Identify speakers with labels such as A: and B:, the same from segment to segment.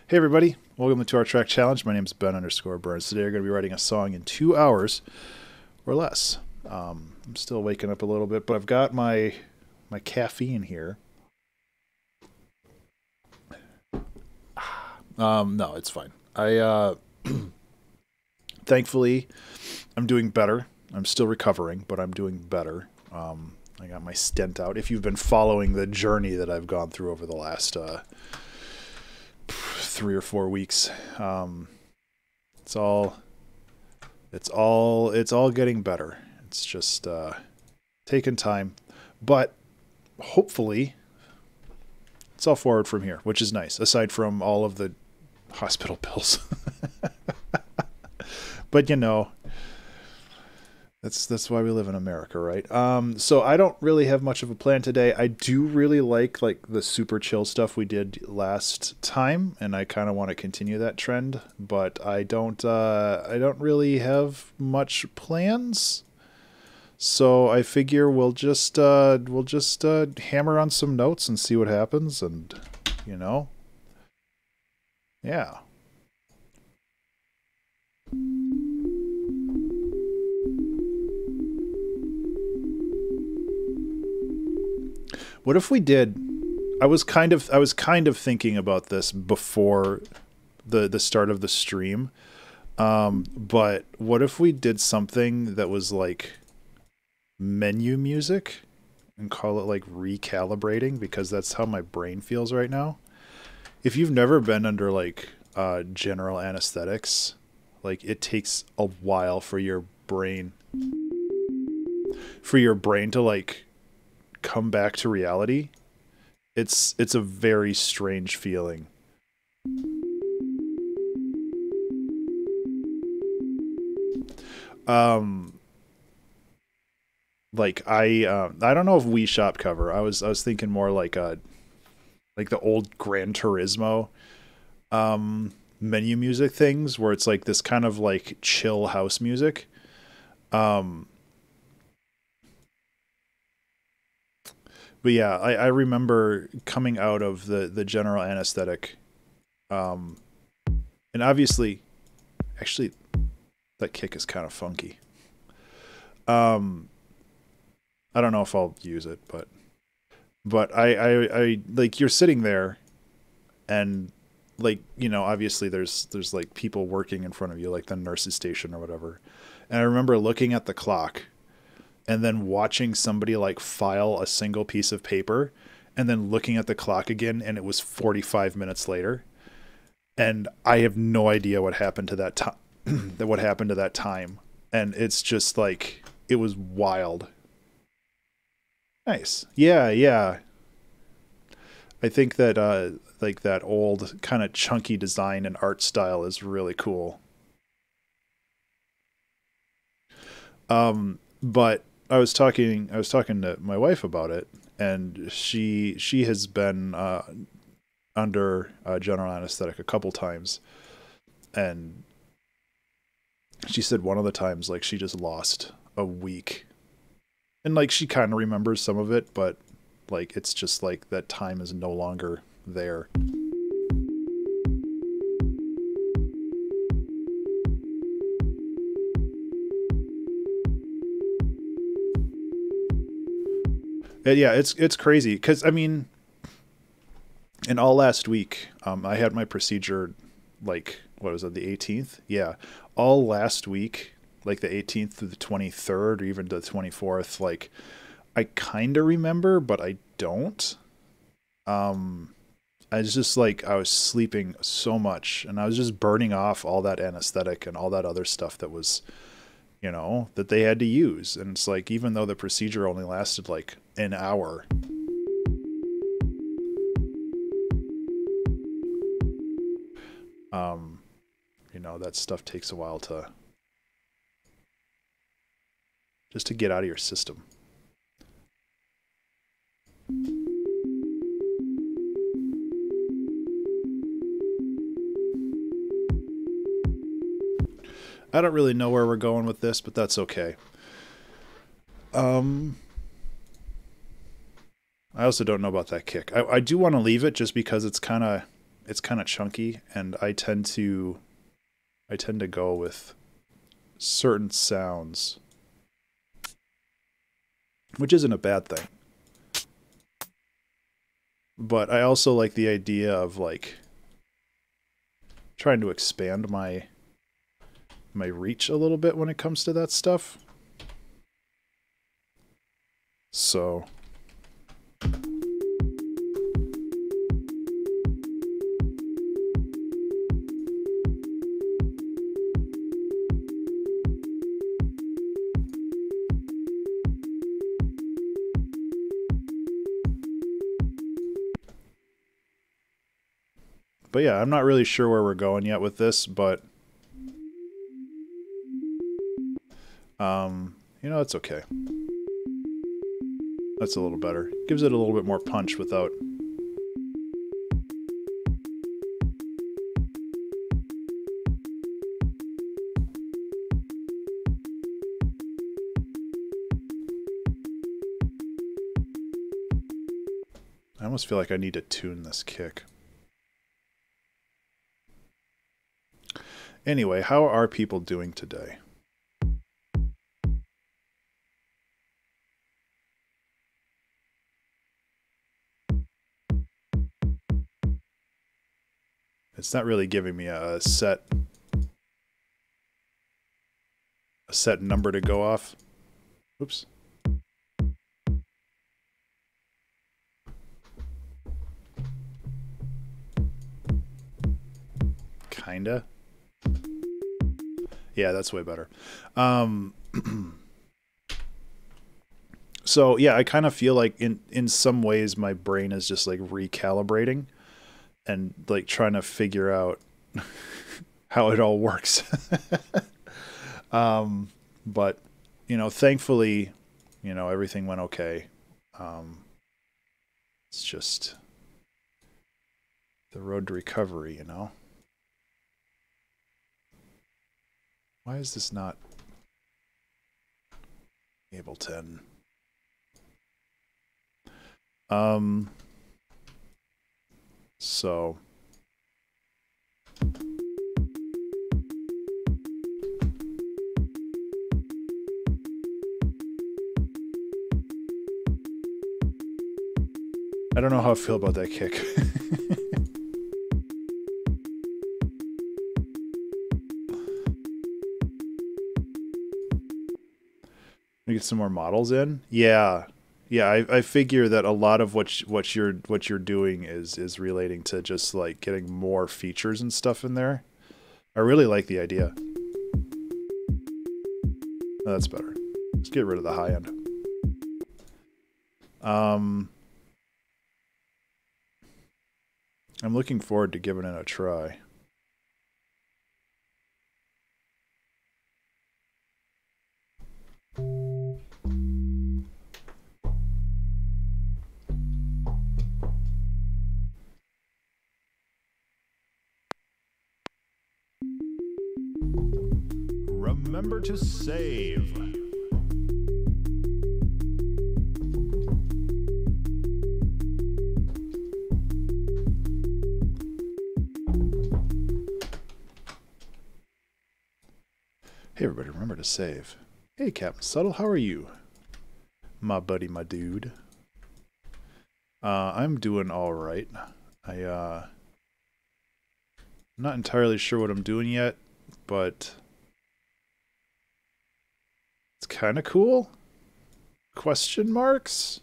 A: Hey everybody, welcome to our track challenge. My name is Ben_Burns. Today we're going to be writing a song in 2 hours or less. I'm still waking up a little bit, but I've got my caffeine here. No, it's fine. Thankfully, I'm doing better. I'm still recovering, but I'm doing better. I got my stent out. If you've been following the journey that I've gone through over the last 3 or 4 weeks, it's all getting better. It's just taking time, but hopefully it's all forward from here, which is nice, aside from all of the hospital bills. But you know, that's why we live in America, right? So I don't really have much of a plan today. I do really like the super chill stuff we did last time, and I kind of want to continue that trend, but I don't really have much plans. So I figure we'll just hammer on some notes and see what happens, and you know, yeah. What if we did? I was kind of thinking about this before the start of the stream. But what if we did something that was like menu music and call it like recalibrating, because that's how my brain feels right now. If you've never been under like general anesthetics, like it takes a while for your brain to like come back to reality. It's a very strange feeling. Like I don't know if Wii Shop cover. I was thinking more like the old Gran Turismo menu music things, where it's like this kind of like chill house music. But yeah, I remember coming out of the general anesthetic, and obviously, actually, that kick is kind of funky. I don't know if I'll use it, but I like, you're sitting there, and like, you know, obviously there's like people working in front of you, like the nurse's station or whatever. And I remember looking at the clock and then watching somebody like file a single piece of paper and then looking at the clock again, and it was 45 minutes later. And I have no idea what happened to that time, what happened to that time. And it's just like, it was wild. Nice. Yeah, yeah. I think that like that old kind of chunky design and art style is really cool. But I was talking to my wife about it, and she has been under general anesthetic a couple times, and she said one of the times like she just lost a week, and like she kind of remembers some of it, but like it's just like that time is no longer there. Yeah, it's crazy because I mean, in all last week, I had my procedure, like, what was it, the 18th? Yeah, all last week, like the 18th to the 23rd or even the 24th, like I kind of remember, but I don't. Um, I was just like, I was sleeping so much, and I was just burning off all that anesthetic and all that other stuff that was, you know, that they had to use. And it's like, even though the procedure only lasted like an hour, um, you know, that stuff takes a while to just to get out of your system. I don't really know where we're going with this, but that's okay. I also don't know about that kick. I do want to leave it just because it's kind of it's kind of chunky, and I tend to go with certain sounds, which isn't a bad thing. But I also like the idea of like trying to expand my reach a little bit when it comes to that stuff. So but yeah, I'm not really sure where we're going yet with this, but you know, it's okay. That's a little better. Gives it a little bit more punch without... I almost feel like I need to tune this kick. Anyway, how are people doing today? It's not really giving me a set number to go off. Oops. Kinda. Yeah, that's way better. So yeah, I kind of feel like in some ways my brain is just like recalibrating and like trying to figure out how it all works. But you know, thankfully, you know, everything went okay. It's just the road to recovery, you know. Why is this not Ableton? So I don't know how I feel about that kick. Get some more models in. Yeah. I figure that a lot of what you're doing is relating to just like getting more features and stuff in there. I really like the idea. Oh, that's better. Let's get rid of the high end. I'm looking forward to giving it a try. Remember to save. Hey everybody, remember to save. Hey Captain Subtle, how are you? My buddy, my dude. I'm doing alright. I'm not entirely sure what I'm doing yet, but it's kind of cool. Question marks?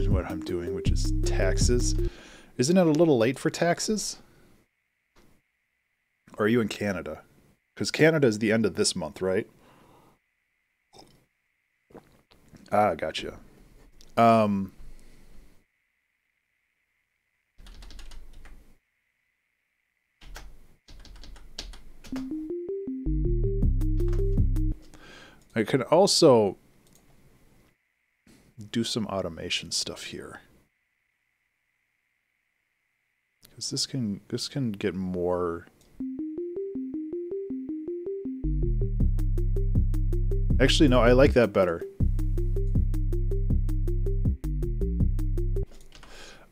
A: What I'm doing, which is taxes. Isn't it a little late for taxes? Or are you in Canada? Because Canada is the end of this month, right? Ah, gotcha. I could also do some automation stuff here. Because this can get more. Actually, no, I like that better.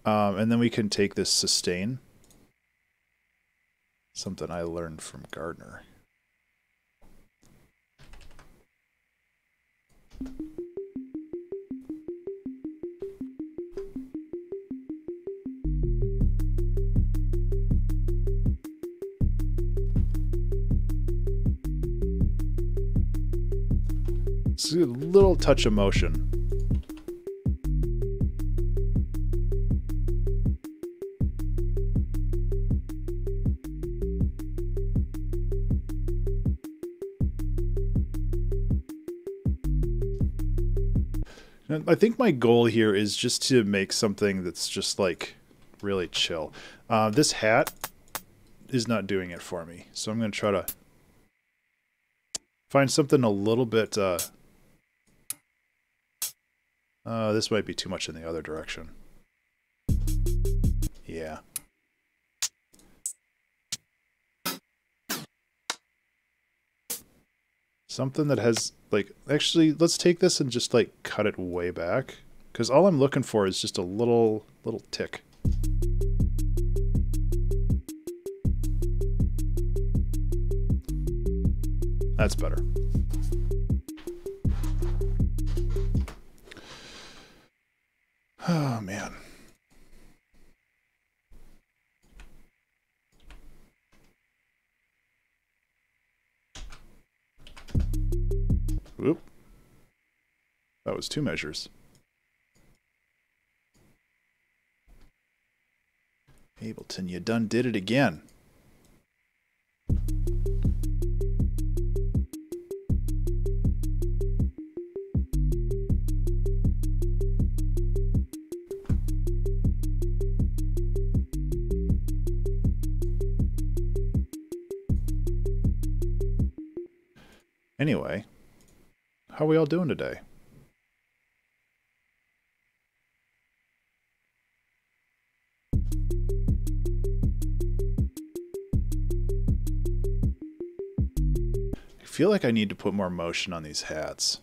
A: And then we can take this sustain. Something I learned from Gardner. It's a little touch of motion. I think my goal here is just to make something that's just like really chill. This hat is not doing it for me, so I'm going to try to find something a little bit. This might be too much in the other direction. Yeah. Something that has, like, actually, let's take this and just, like, cut it way back. Because all I'm looking for is just a little tick. That's better. Oh, man. Whoop. That was 2 measures. Ableton, you done did it again. Anyway, how are we all doing today? I feel like I need to put more motion on these hats.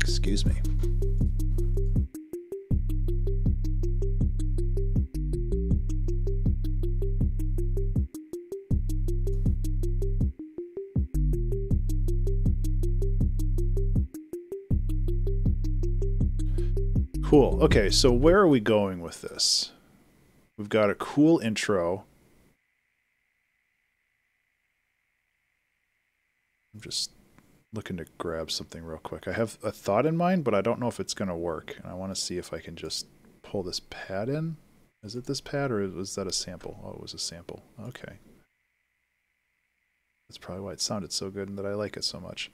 A: Excuse me. Cool. Okay, so where are we going with this? We've got a cool intro. I'm just looking to grab something real quick. I have a thought in mind, but I don't know if it's going to work. And I want to see if I can just pull this pad in. Is it this pad or was that a sample? Oh, it was a sample. Okay. That's probably why it sounded so good and that I like it so much.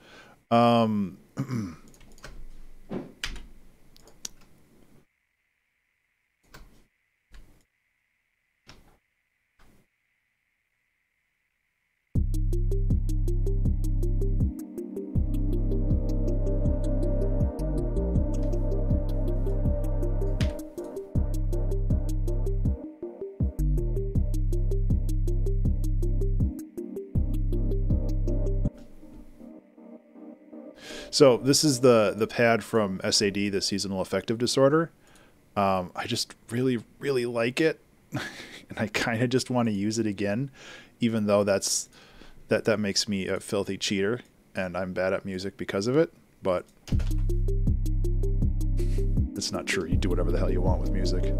A: So this is the pad from SAD, the Seasonal Affective Disorder. I just really, really like it. And I kind of just want to use it again, even though that makes me a filthy cheater and I'm bad at music because of it. But it's not true. You do whatever the hell you want with music.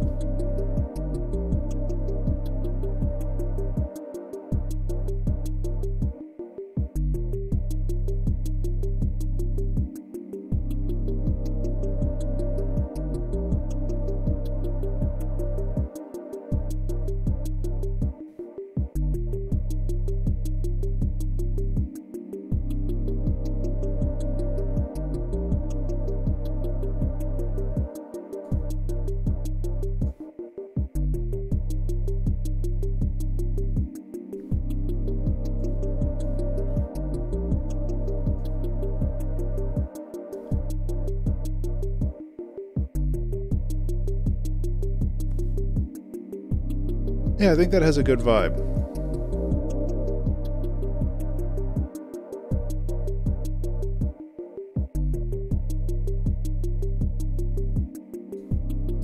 A: Yeah, I think that has a good vibe.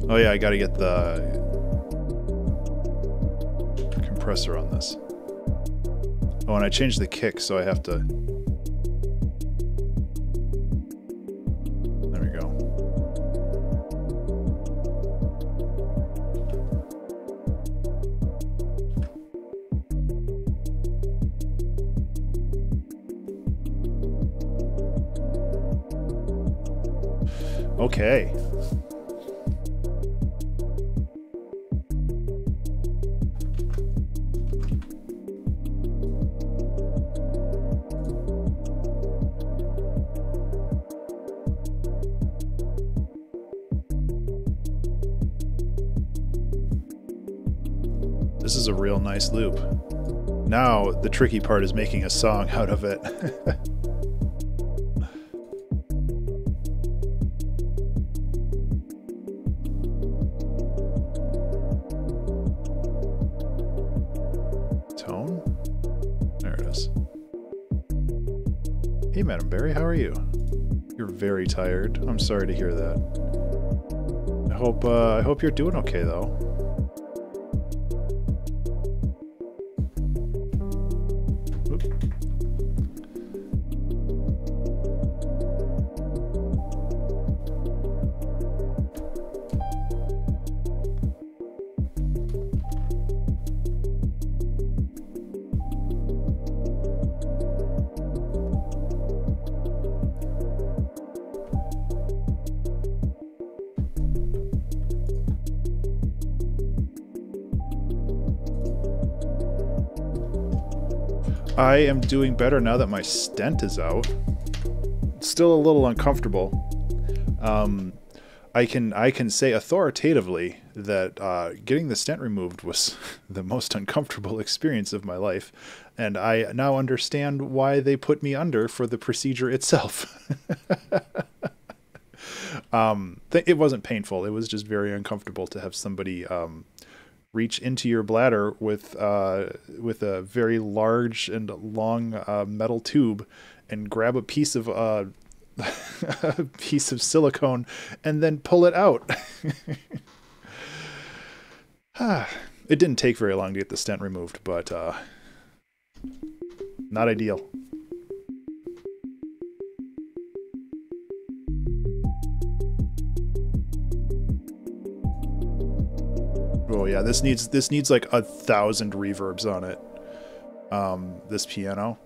A: Oh yeah, I gotta get the compressor on this. Oh, and I changed the kick, so I have to... There we go. Okay. This is a real nice loop. Now, the tricky part is making a song out of it. Tone? There it is. Hey, Madam Berry, how are you? You're very tired. I'm sorry to hear that. I hope you're doing okay, though. I am doing better now that my stent is out. It's still a little uncomfortable. I can say authoritatively that getting the stent removed was the most uncomfortable experience of my life, and I now understand why they put me under for the procedure itself. It wasn't painful. It was just very uncomfortable to have somebody reach into your bladder with a very large and long metal tube and grab a piece of a piece of silicone and then pull it out. It didn't take very long to get the stent removed, but not ideal. Oh yeah, this needs like 1,000 reverbs on it. This piano.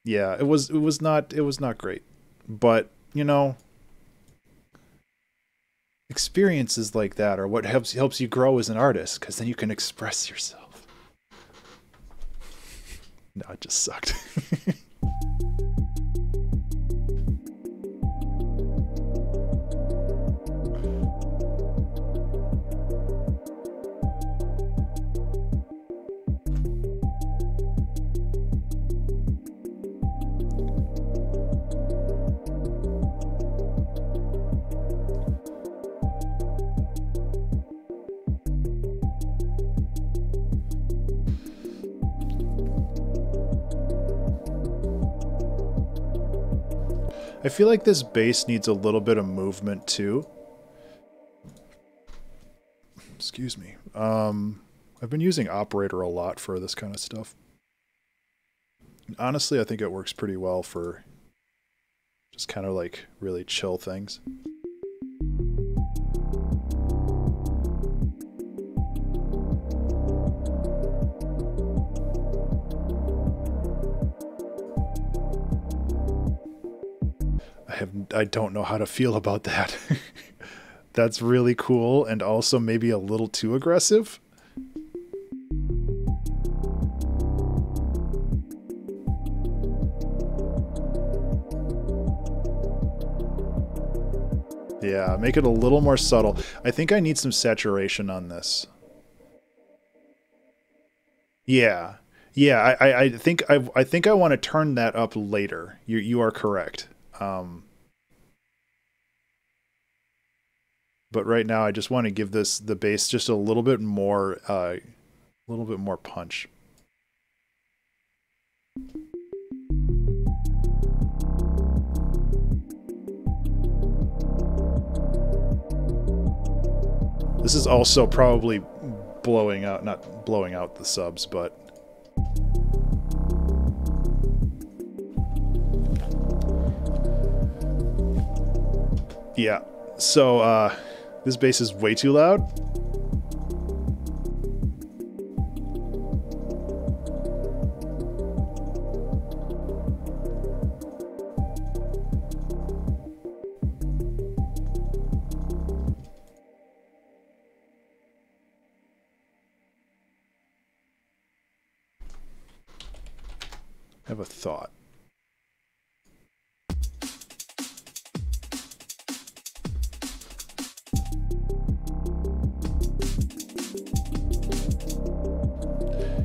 A: Yeah, it was not great. But, you know, experiences like that are what helps you grow as an artist, because then you can express yourself. No, it just sucked. I feel like this bass needs a little bit of movement too. Excuse me. I've been using Operator a lot for this kind of stuff. Honestly, I think it works pretty well for just kind of like really chill things. I don't know how to feel about that. That's really cool and also maybe a little too aggressive. Yeah, make it a little more subtle. I think I need some saturation on this. Yeah. Yeah, I think I want to turn that up later. You are correct. But right now I just want to give the bass just a little bit more punch. This is also probably blowing out, not blowing out the subs, but yeah. So this bass is way too loud. I have a thought.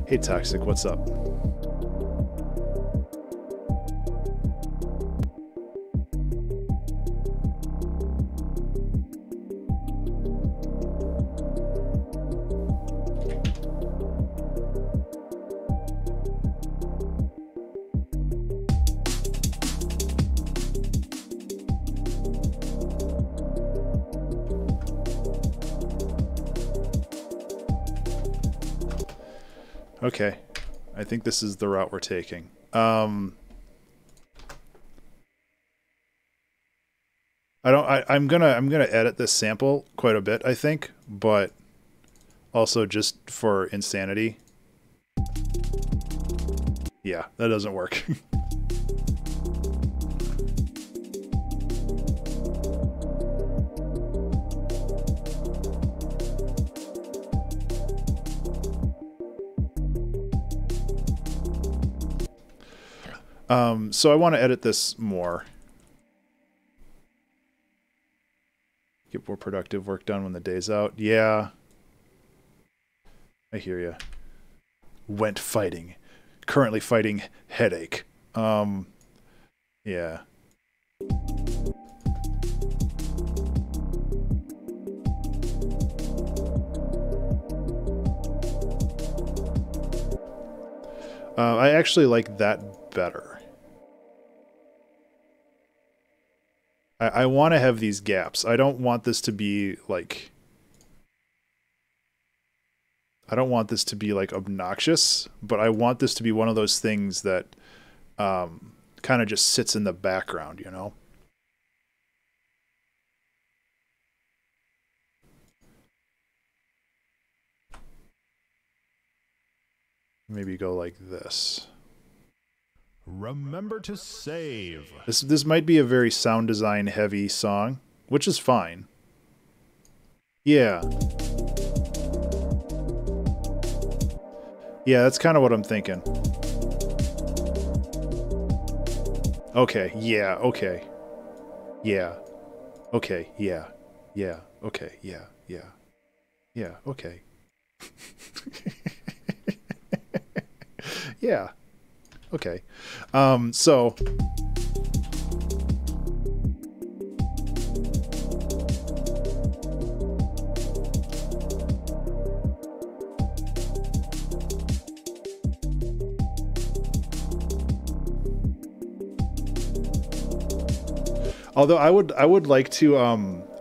A: Hey Toxic, what's up? Okay, I think this is the route we're taking. I'm gonna edit this sample quite a bit, I think, but also just for insanity. Yeah, that doesn't work. So I want to edit this more. Get more productive work done when the day's out. Yeah. I hear you. Went fighting. Currently fighting headache. Yeah. I actually like that better. I want to have these gaps. I don't want this to be like... I don't want this to be like obnoxious, but I want this to be one of those things that kind of just sits in the background, you know? Maybe go like this.
B: Remember to save.
A: This might be a very sound design heavy song, which is fine. Yeah. Yeah, that's kind of what I'm thinking. Okay, yeah, okay. Yeah. Okay, yeah. Yeah, okay, yeah, yeah. Yeah, okay. Yeah. Okay. So although I would like to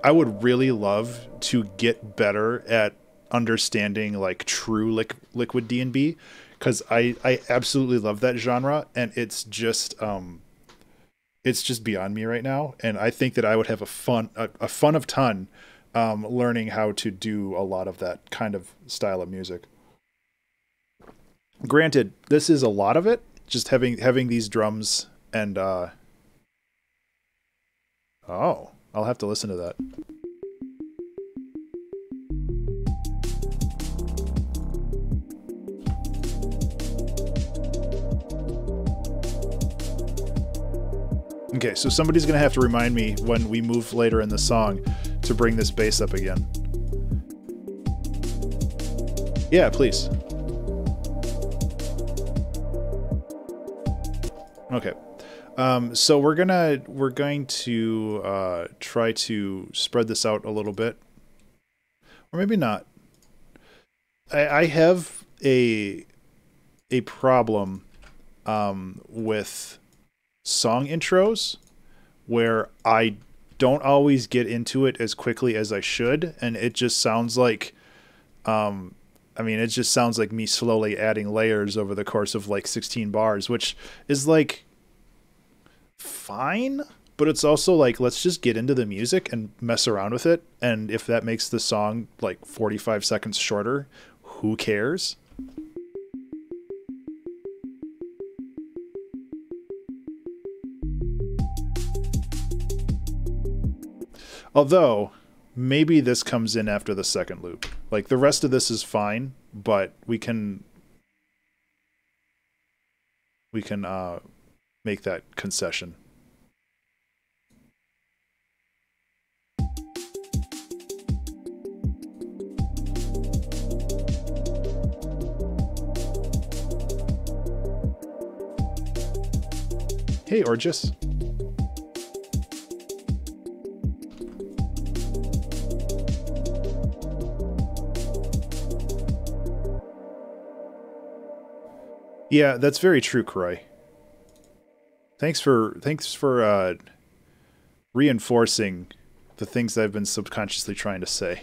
A: I would really love to get better at understanding like true liquid D&B, because I absolutely love that genre, and it's just beyond me right now, and I think that I would have a fun of ton learning how to do a lot of that kind of style of music. Granted, this is a lot of it, just having these drums and oh, I'll have to listen to that. Okay, so somebody's going to have to remind me when we move later in the song to bring this bass up again. Yeah, please. Okay. So we're going to try to spread this out a little bit Or maybe not. I have a problem with song intros where I don't always get into it as quickly as I should, and it just sounds like it just sounds like me slowly adding layers over the course of like 16 bars, which is like fine, but it's also like, let's just get into the music and mess around with it. And if that makes the song like 45 seconds shorter, who cares? Although, maybe this comes in after the second loop. Like, the rest of this is fine, but we can make that concession. Hey, Orgis. Yeah, that's very true, Kroy. Thanks for reinforcing the things I've been subconsciously trying to say.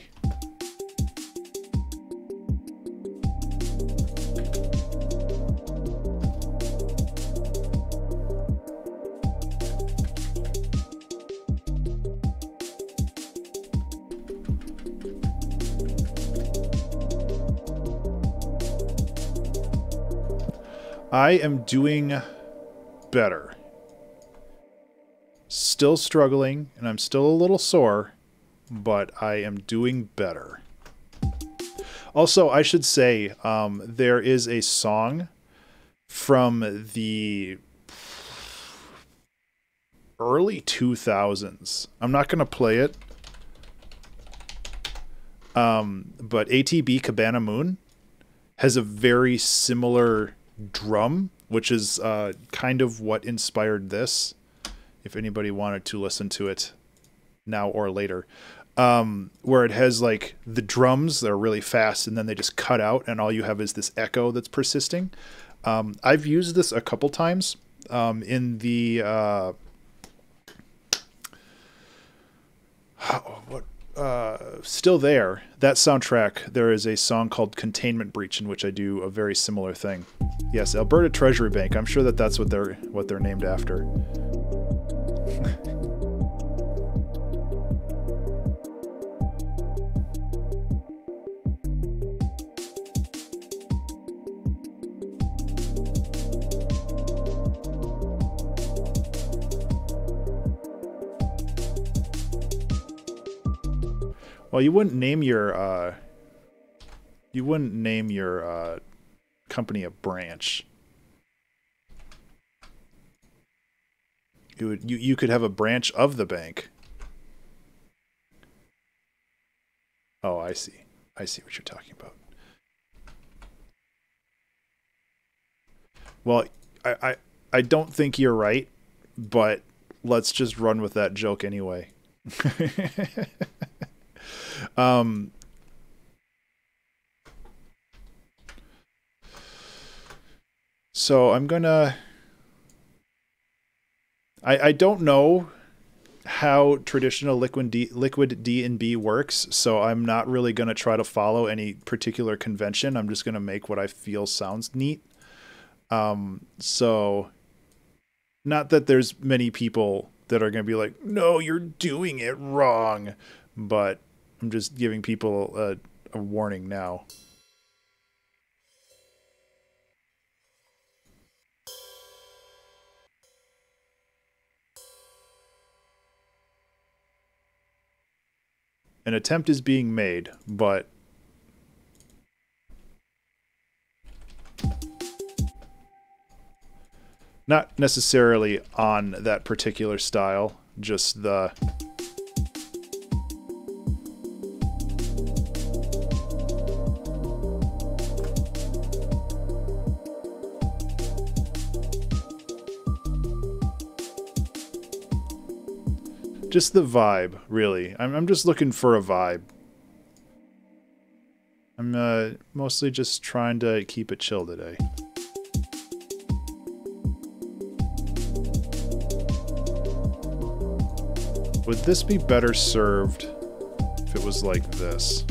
A: I am doing better. Still struggling, and I'm still a little sore, but I am doing better. Also, I should say, there is a song from the early 2000s. I'm not going to play it, but ATB Cabana Moon has a very similar drum, which is kind of what inspired this, if anybody wanted to listen to it now or later, where it has like the drums that are really fast and then they just cut out and all you have is this echo that's persisting. I've used this a couple times in the Still There, that soundtrack. There is a song called Containment Breach in which I do a very similar thing. Yes, Alberta Treasury Bank. I'm sure that that's what they're named after. Well, you wouldn't name your company a branch. You could have a branch of the bank. Oh, I see. I see what you're talking about. Well, I don't think you're right, but let's just run with that joke anyway. So I'm gonna... I don't know how traditional liquid D&B works, so I'm not really gonna try to follow any particular convention. I'm just gonna make what I feel sounds neat. So not that there's many people that are gonna be like, no, you're doing it wrong, but I'm just giving people a warning now. An attempt is being made, but not necessarily on that particular style, just the... Just the vibe, really. I'm just looking for a vibe. I'm mostly just trying to keep it chill today. Would this be better served if it was like this?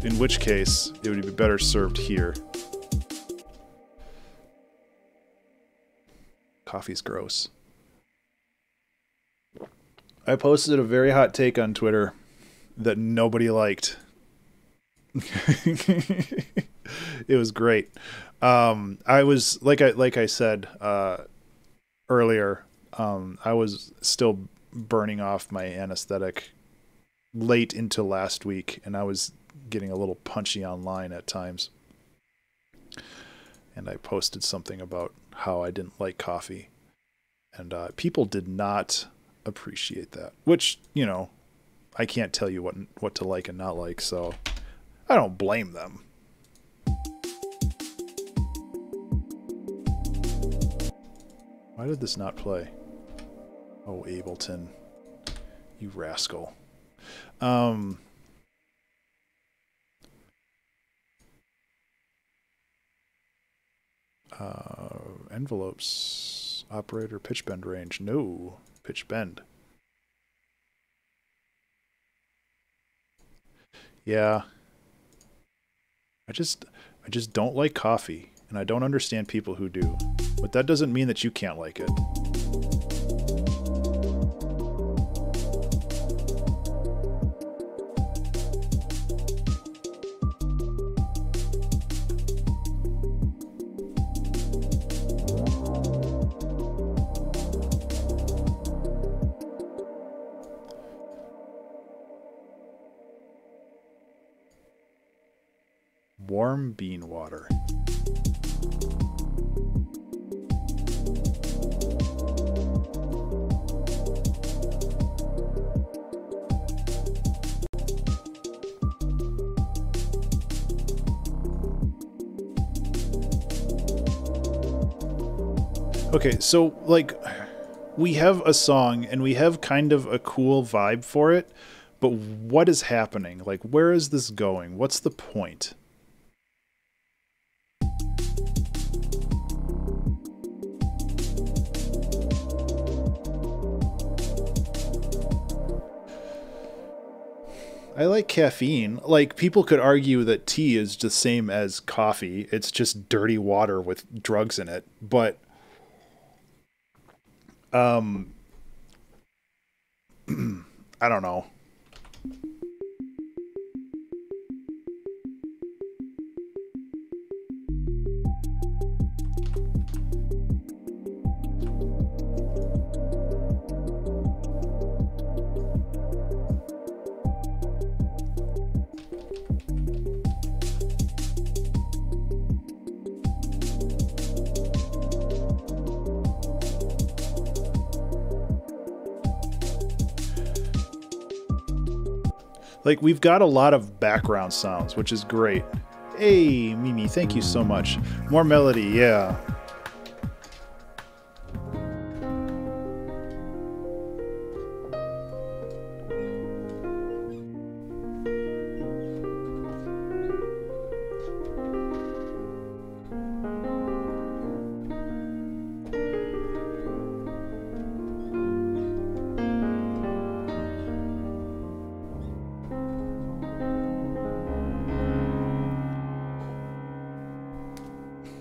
A: In which case, it would be better served here. Coffee's gross. I posted a very hot take on Twitter that nobody liked. It was great. I was like I said earlier. I was still burning off my anesthetic late into last week, and I was getting a little punchy online at times. And I posted something about how I didn't like coffee, and people did not appreciate that. Which, you know, I can't tell you what to like and not like, so I don't blame them. Why did this not play? Oh, Ableton, you rascal. Envelopes, operator, pitch bend range. No, pitch bend. Yeah. I just don't like coffee, and I don't understand people who do. But that doesn't mean that you can't like it. Warm bean water. Okay, so like we have a song and we have kind of a cool vibe for it, but what is happening? Like, where is this going? What's the point? I like caffeine. Like, people could argue that tea is the same as coffee. It's just dirty water with drugs in it. But, I don't know. Like, we've got a lot of background sounds, which is great. Hey, Mimi, thank you so much. More melody, yeah.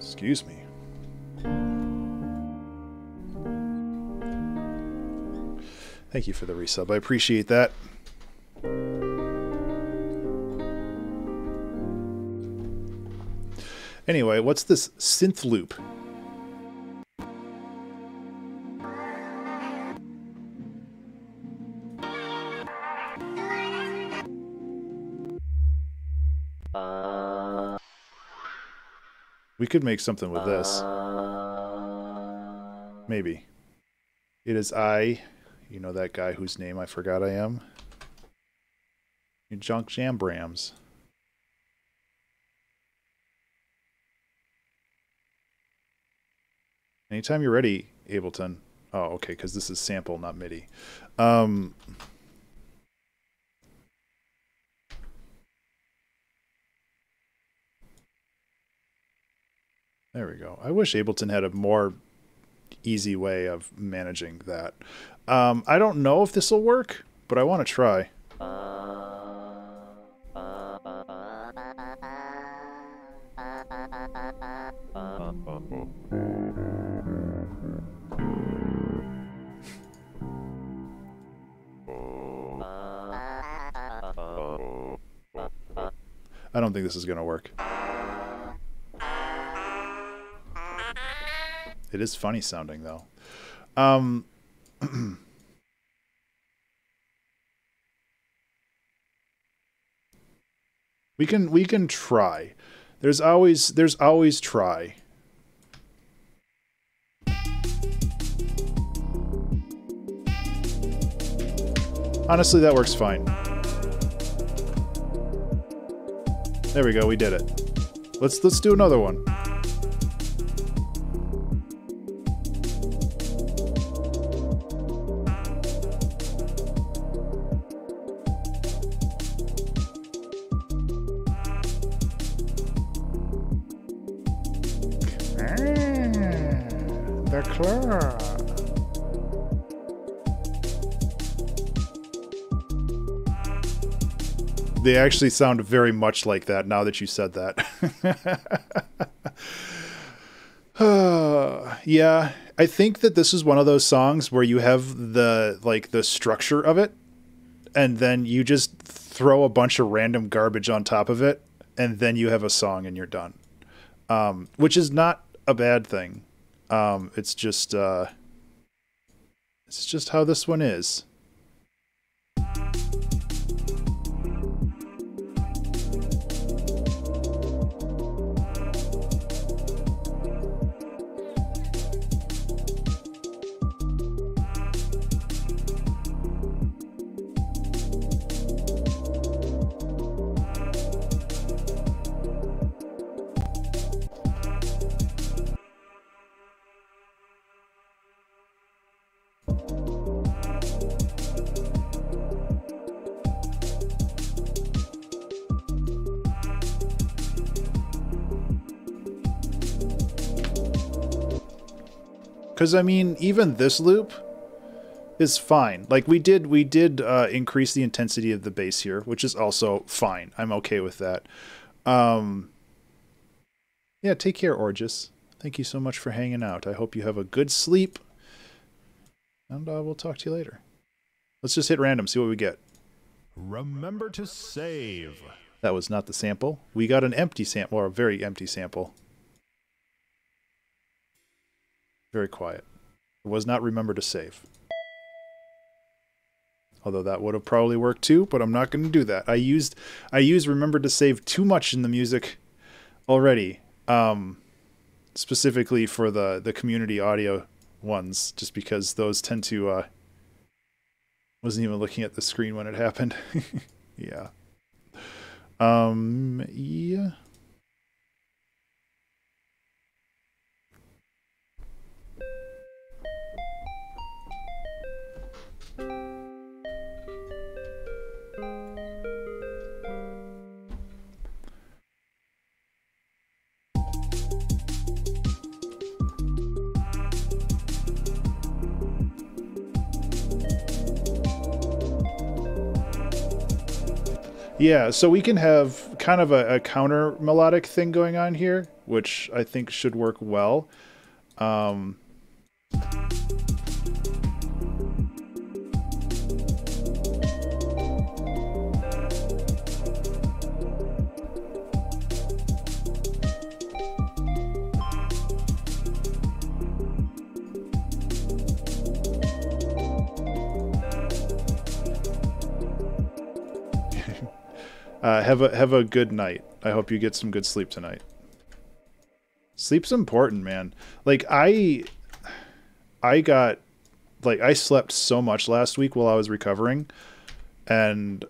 A: Excuse me. Thank you for the resub. I appreciate that. Anyway, what's this synth loop? We could make something with this. Maybe. It is I, you know that guy whose name I forgot I am? You junk jambrams. Anytime you're ready, Ableton. Oh, okay, because this is sample, not MIDI. There we go. I wish Ableton had a more easy way of managing that. I don't know if this will work, but I want to try. I don't think this is going to work. It is funny sounding though. We can try. There's always try. Honestly, that works fine. There we go, we did it. Let's do another one. They're clear. They actually sound very much like that now that you said that. Yeah, I think that this is one of those songs where you have the structure of it, and then you just throw a bunch of random garbage on top of it, and then you have a song and you're done. Which is not a bad thing. It's just how this one is. Because, I mean, even this loop is fine. Like, we did increase the intensity of the bass here, which is also fine. I'm okay with that. Yeah, take care, Orgus. Thank you so much for hanging out. I hope you have a good sleep. And we'll talk to you later. Let's just hit random, see what we get.
B: Remember to save.
A: That was not the sample. We got an empty sample, or a very empty sample. Very quiet. It was not remember to save. Although that would have probably worked too, but I'm not going to do that. I used remember to save too much in the music already. Specifically for the community audio ones, just because those tend to wasn't even looking at the screen when it happened. Yeah. Yeah. Yeah, so we can have kind of a counter melodic thing going on here, which I think should work well. Have a good night. I hope you get some good sleep tonight. Sleep's important, man. Like I slept so much last week while I was recovering, and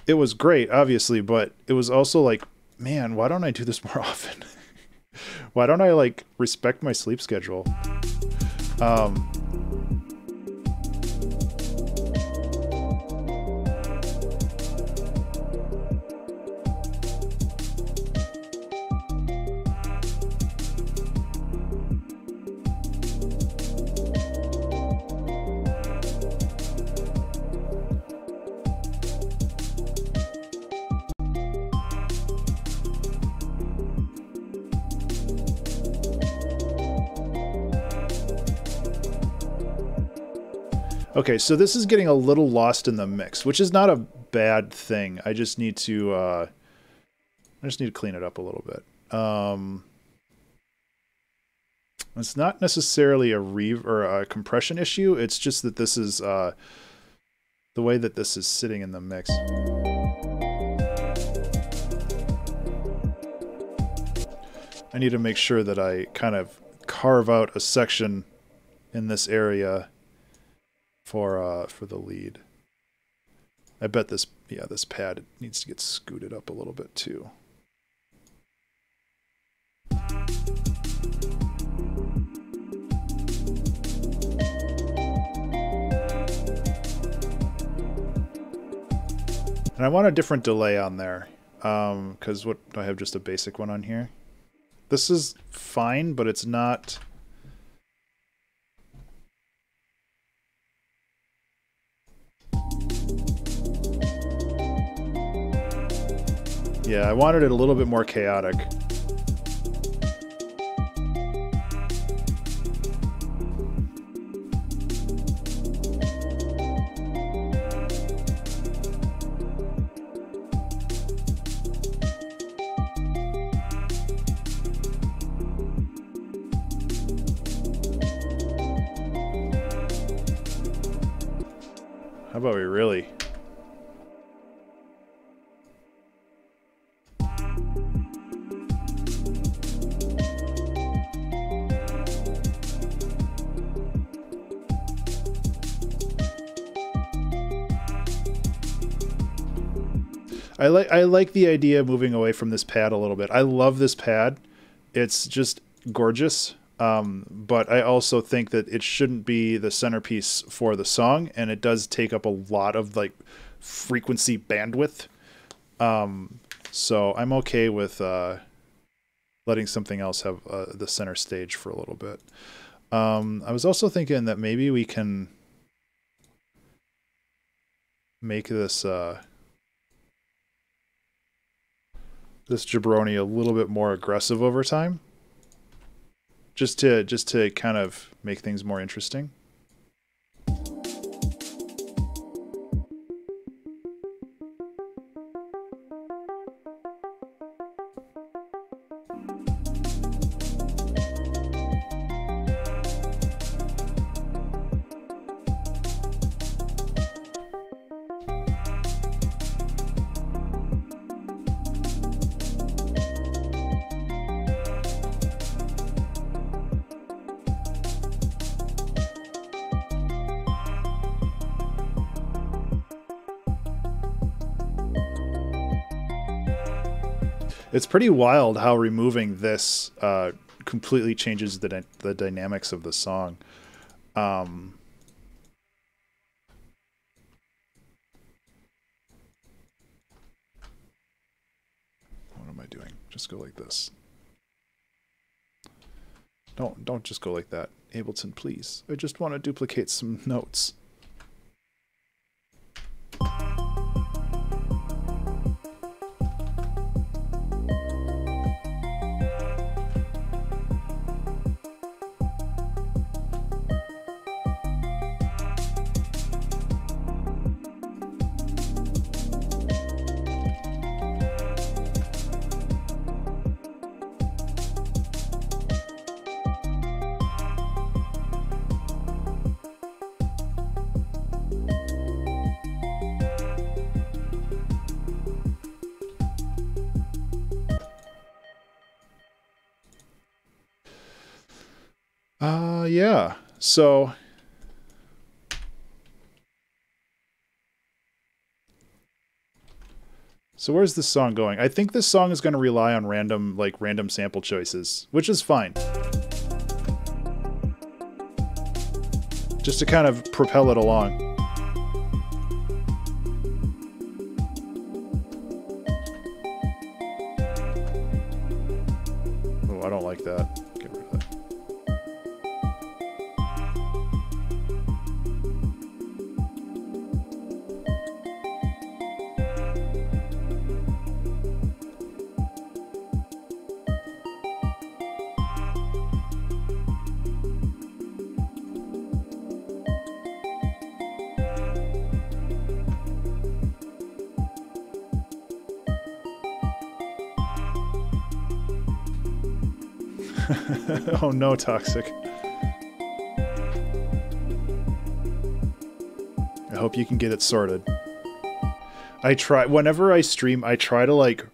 A: it was great, obviously, but it was also like, man, why don't I do this more often? Why don't I like respect my sleep schedule? Um, Okay, so this is getting a little lost in the mix, which is not a bad thing. I just need to clean it up a little bit. It's not necessarily a a compression issue. It's just that this is the way that this is sitting in the mix. I need to make sure that I kind of carve out a section in this area for the lead. I bet this pad needs to get scooted up a little bit too. And I want a different delay on there, because what do I have? Just a basic one on here. This is fine, but it's not. Yeah, I wanted it a little bit more chaotic. How about we really? I like the idea of moving away from this pad a little bit. I love this pad. It's just gorgeous. But I also think that it shouldn't be the centerpiece for the song, and it does take up a lot of like frequency bandwidth. So I'm okay with letting something else have the center stage for a little bit. I was also thinking that maybe we can make this this jabroni a little bit more aggressive over time, just to kind of make things more interesting. It's pretty wild how removing this completely changes the dynamics of the song. What am I doing? Just go like this. Don't just go like that. Ableton, please. I just want to duplicate some notes. Yeah. So So where's this song going? I think this song is going to rely on random sample choices, which is fine. Just to kind of propel it along. Oh, I don't like that. Get rid of that. Oh no, Toxic. I hope you can get it sorted. Whenever I stream, I try to like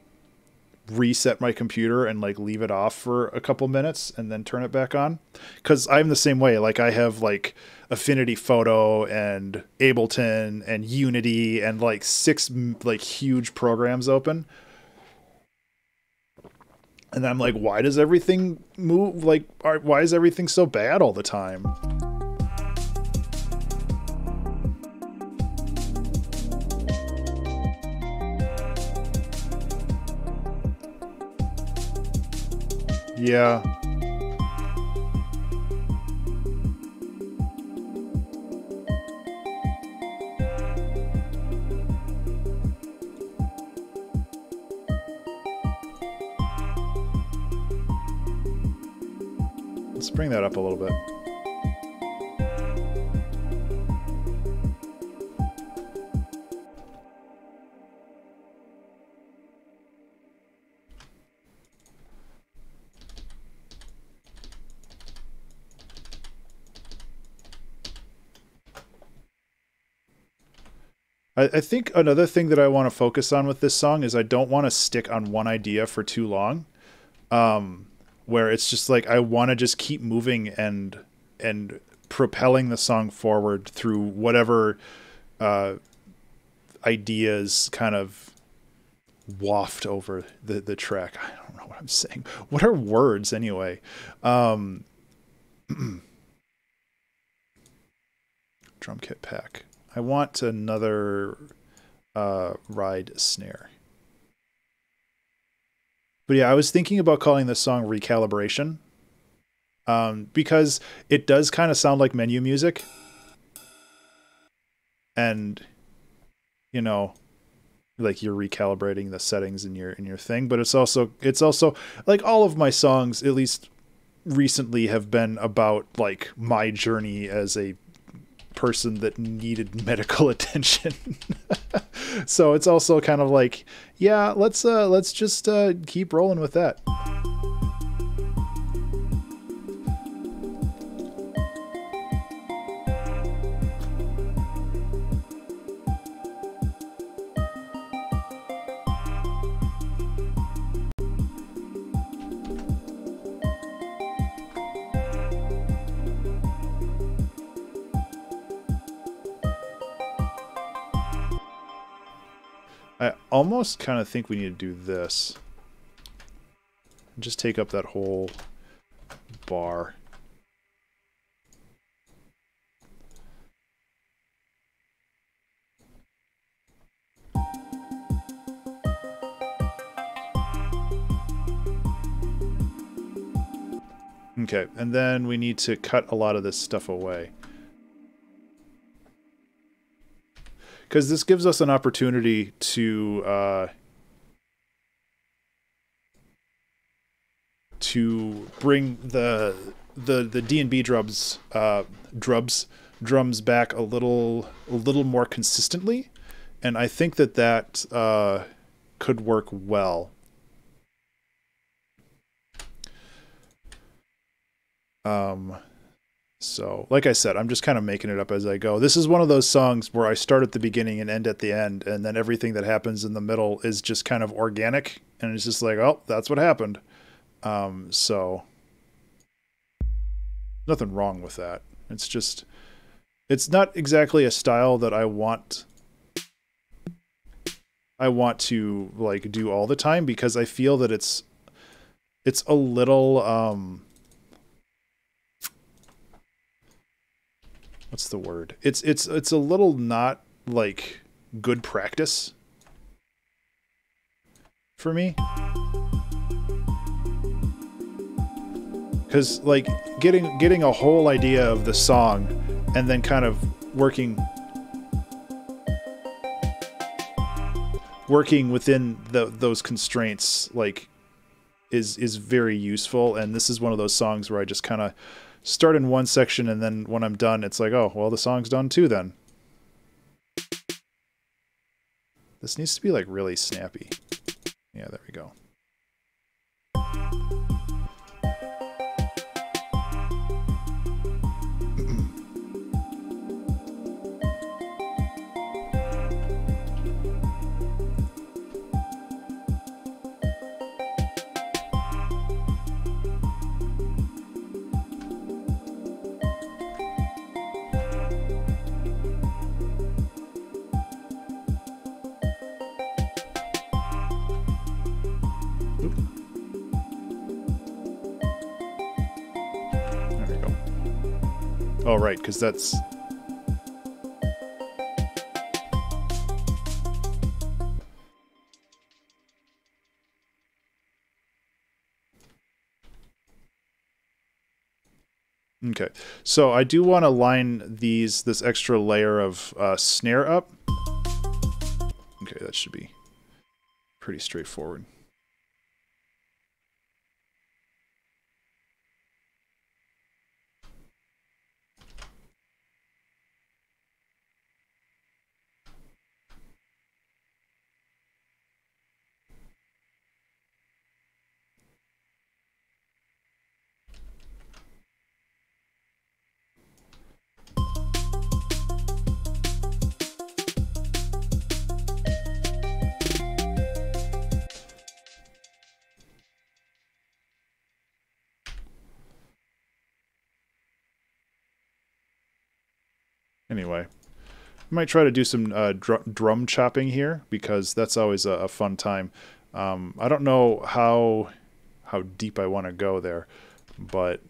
A: reset my computer and like leave it off for a couple minutes and then turn it back on. Cause I'm the same way. Like I have like Affinity Photo and Ableton and Unity and like 6 like huge programs open. And I'm like, why does everything move? Like, why is everything so bad all the time? Yeah. Let's bring that up a little bit. I think another thing that I want to focus on with this song is I don't want to stick on one idea for too long. Where it's just like I want to just keep moving and propelling the song forward through whatever ideas kind of waft over the track. I don't know what I'm saying. What are words anyway? Drum kit pack. I want another ride snare. But yeah, I was thinking about calling this song Recalibration, because it does kind of sound like menu music. And, you know, like you're recalibrating the settings in your thing, but it's also like all of my songs, at least recently, have been about like my journey as a person that needed medical attention. So it's also kind of like, yeah, let's just keep rolling with that. I almost kind of think we need to do this. Just take up that whole bar. Okay, and then we need to cut a lot of this stuff away. Because this gives us an opportunity to bring the D&B drums back a little more consistently, and I think that could work well. So, like I said, I'm just kind of making it up as I go. This is one of those songs where I start at the beginning and end at the end, and then everything that happens in the middle is just kind of organic, and it's just like, oh, that's what happened. So, nothing wrong with that. It's just, it's not exactly a style that I want I want to like do all the time, because I feel that it's a little what's the word? It's a little not like good practice for me. Cuz like getting a whole idea of the song and then kind of working within those constraints like is very useful. And this is one of those songs where I just kind of start in one section, and then when I'm done, it's like, oh, well, the song's done too then. This needs to be like really snappy. Yeah, there we go. Oh, right, because that's... Okay, so I do want to line this extra layer of snare up. Okay, that should be pretty straightforward. Anyway, I might try to do some drum chopping here, because that's always a fun time. I don't know how deep I want to go there, but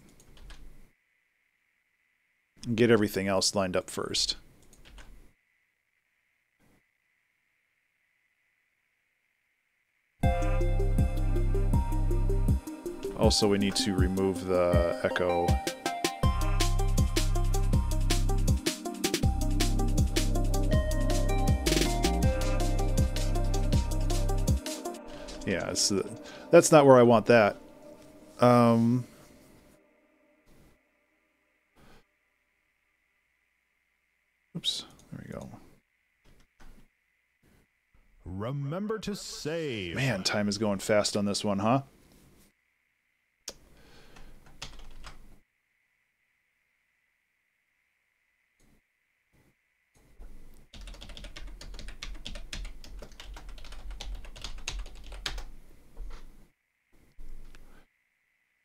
A: get everything else lined up first. Also, we need to remove the echo. Yeah, so that's not where I want that. Oops, there we go.
B: Remember to save.
A: Man, time is going fast on this one, huh?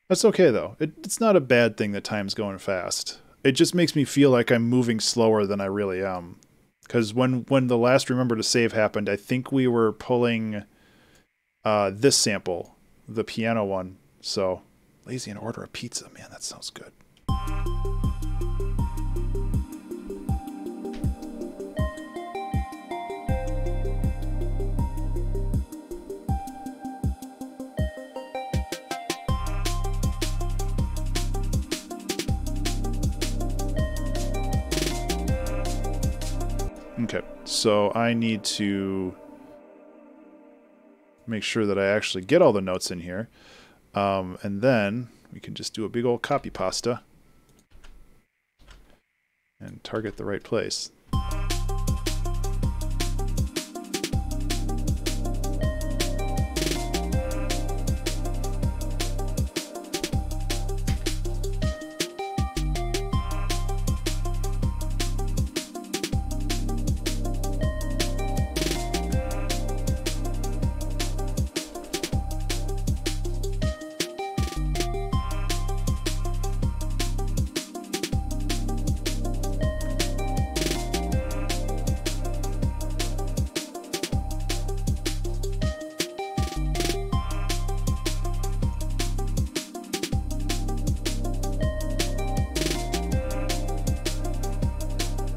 A: That's okay, though. It's not a bad thing that time's going fast. It just makes me feel like I'm moving slower than I really am. Because when the last Remember to Save happened, I think we were pulling this sample, the piano one. So, lazy and order a pizza. Man, that sounds good. Okay, so I need to make sure that I actually get all the notes in here. And then we can just do a big old copy pasta and target the right place.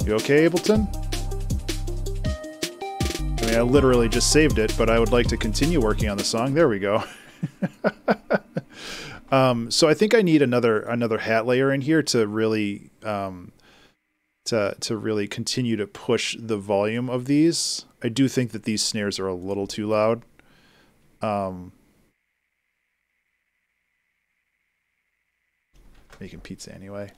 A: You okay, Ableton? I mean, I literally just saved it, but I would like to continue working on the song. There we go. So I think I need another hat layer in here to really to really continue to push the volume of these. I do think that these snares are a little too loud. Making pizza anyway.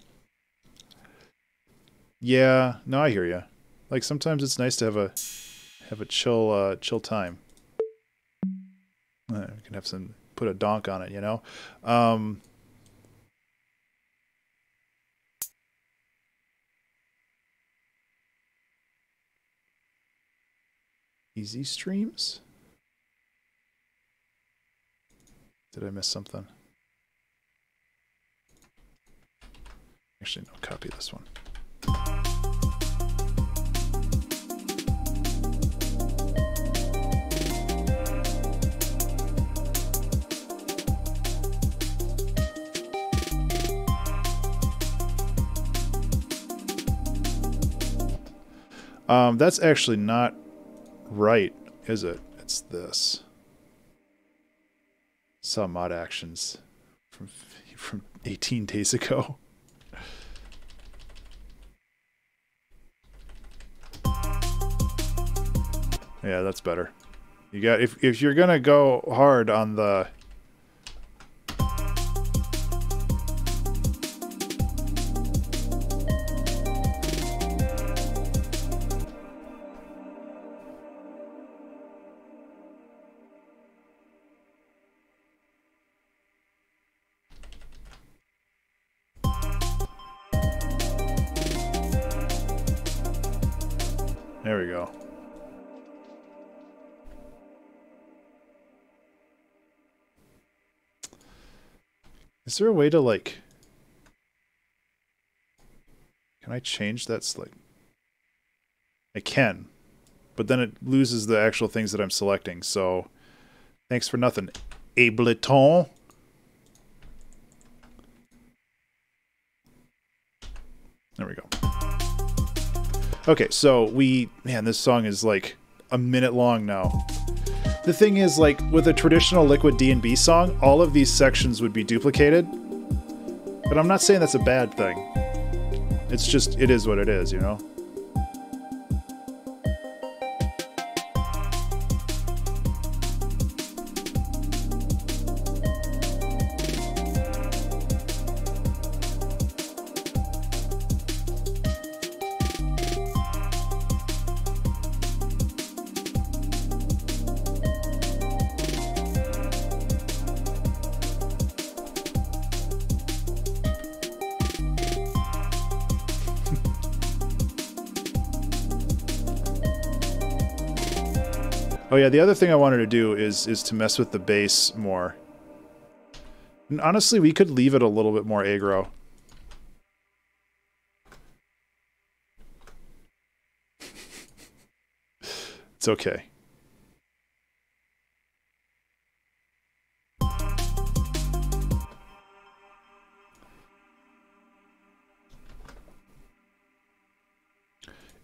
A: Yeah, no, I hear you. Like sometimes it's nice to have a chill time. We can have some, put a donk on it, you know. Easy streams? Did I miss something? Actually, no, copy this one. That's actually not right, is it? It's this. Saw mod actions from 18 days ago. Yeah, that's better. You got if you're gonna go hard on the there we go. Is there a way to, like... Can I change that select? I can. But then it loses the actual things that I'm selecting, so... Thanks for nothing, Ableton. There we go. Okay, so man, this song is like a minute long now. The thing is, like, with a traditional Liquid D&B song, all of these sections would be duplicated. But I'm not saying that's a bad thing. It's just, it is what it is, you know? Oh yeah, the other thing I wanted to do is to mess with the bass more. And honestly, we could leave it a little bit more aggro. It's okay.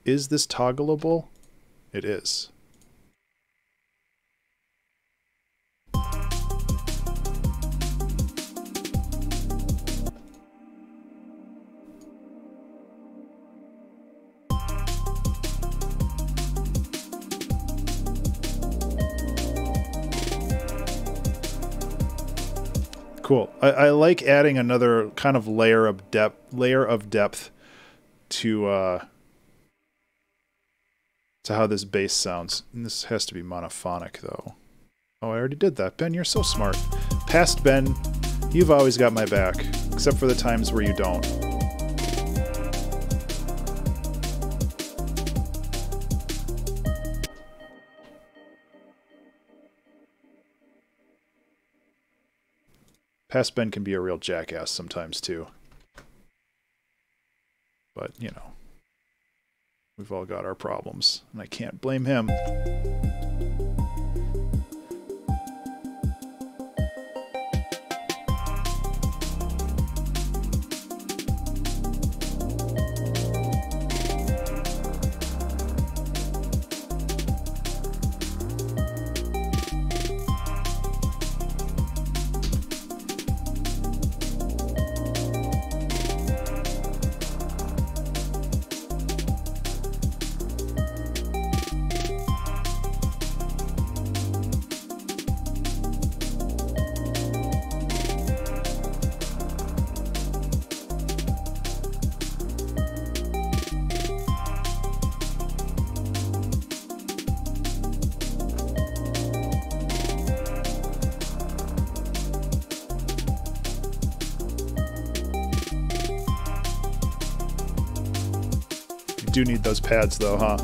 A: Is this toggleable? It is. Cool. I like adding another kind of layer of depth to how this bass sounds. And this has to be monophonic though. Oh, I already did that. Ben, you're so smart. Past Ben, you've always got my back, except for the times where you don't. Past Ben can be a real jackass sometimes, too. But, you know, we've all got our problems, and I can't blame him. do need those pads though, huh?